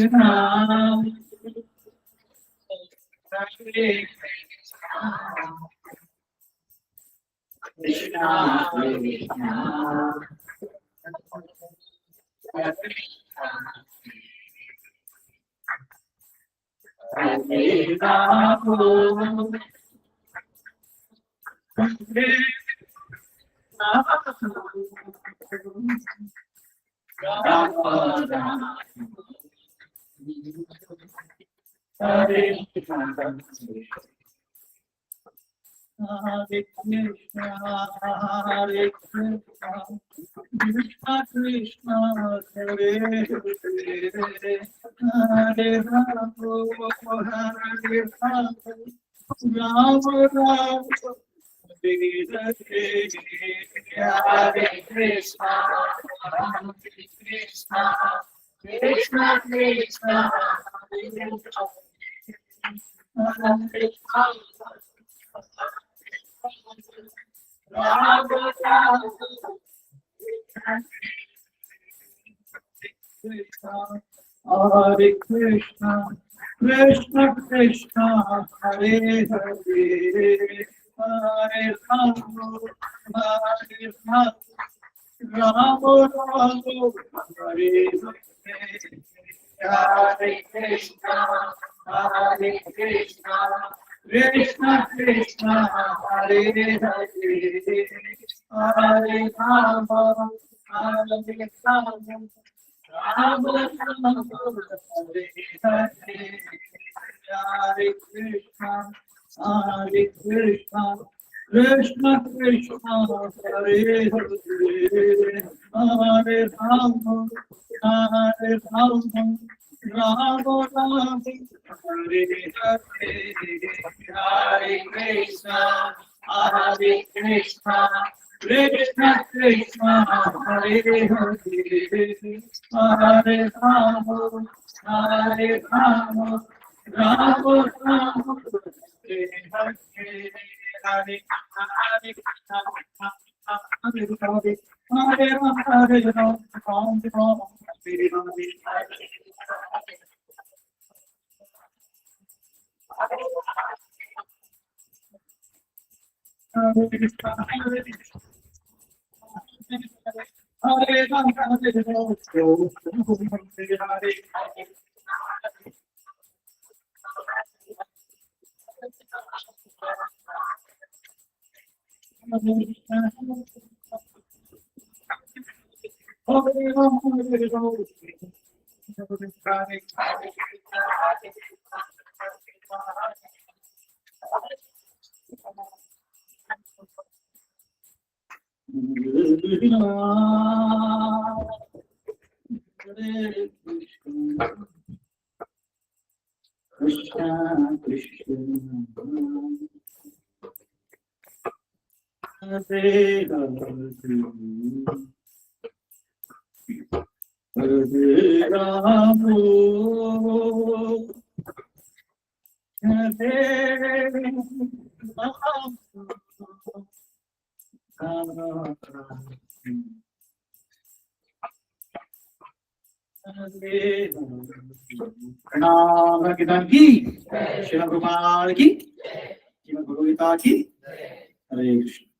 कृष्णा हरे राम हरे Krishna Krishna Hare Rama Hare Hare Krishna Hare Krishna, Hare Krishna, Krishna Krishna, Hare Hare, Hare Rama, Hare Rama, Rama Rama, Hare Hare, Hare Krishna, Hare Krishna, Krishna Krishna, Hare Hare, Hare Krishna, Krishna Krishna, Hare Hare, Hare Rama, Hare Rama, Rama Rama, Hare Hare, Hare Krishna, Hare Krishna, Krishna Krishna, Hare Hare, Hare Rama, Hare Rama, Rama Rama, Hare Hare, Hare Krishna, Hare Krishna, Krishna Krishna, Hare Hare, Hare Rama, Hare Rama, Rama Rama, Hare Hare, Hare Krishna, Hare Krishna, Krishna Krishna, Hare Hare, Hare Rama, Hare Rama, Rama Rama, Hare Hare, Hare Krishna, Hare Hare, Hare Rama, Hare Rama, Rama Rama, Hare Hare. Hare Krishna, Hare Krishna, Hare Rama, Hare Rama, Hare Hare. Krishna Krishna, Hare Hare, Hare Rama, Hare Rama, प्रणाम किधर की श्री भगवान की श्रीमद् भगवद्गीता की हरे कृष्ण।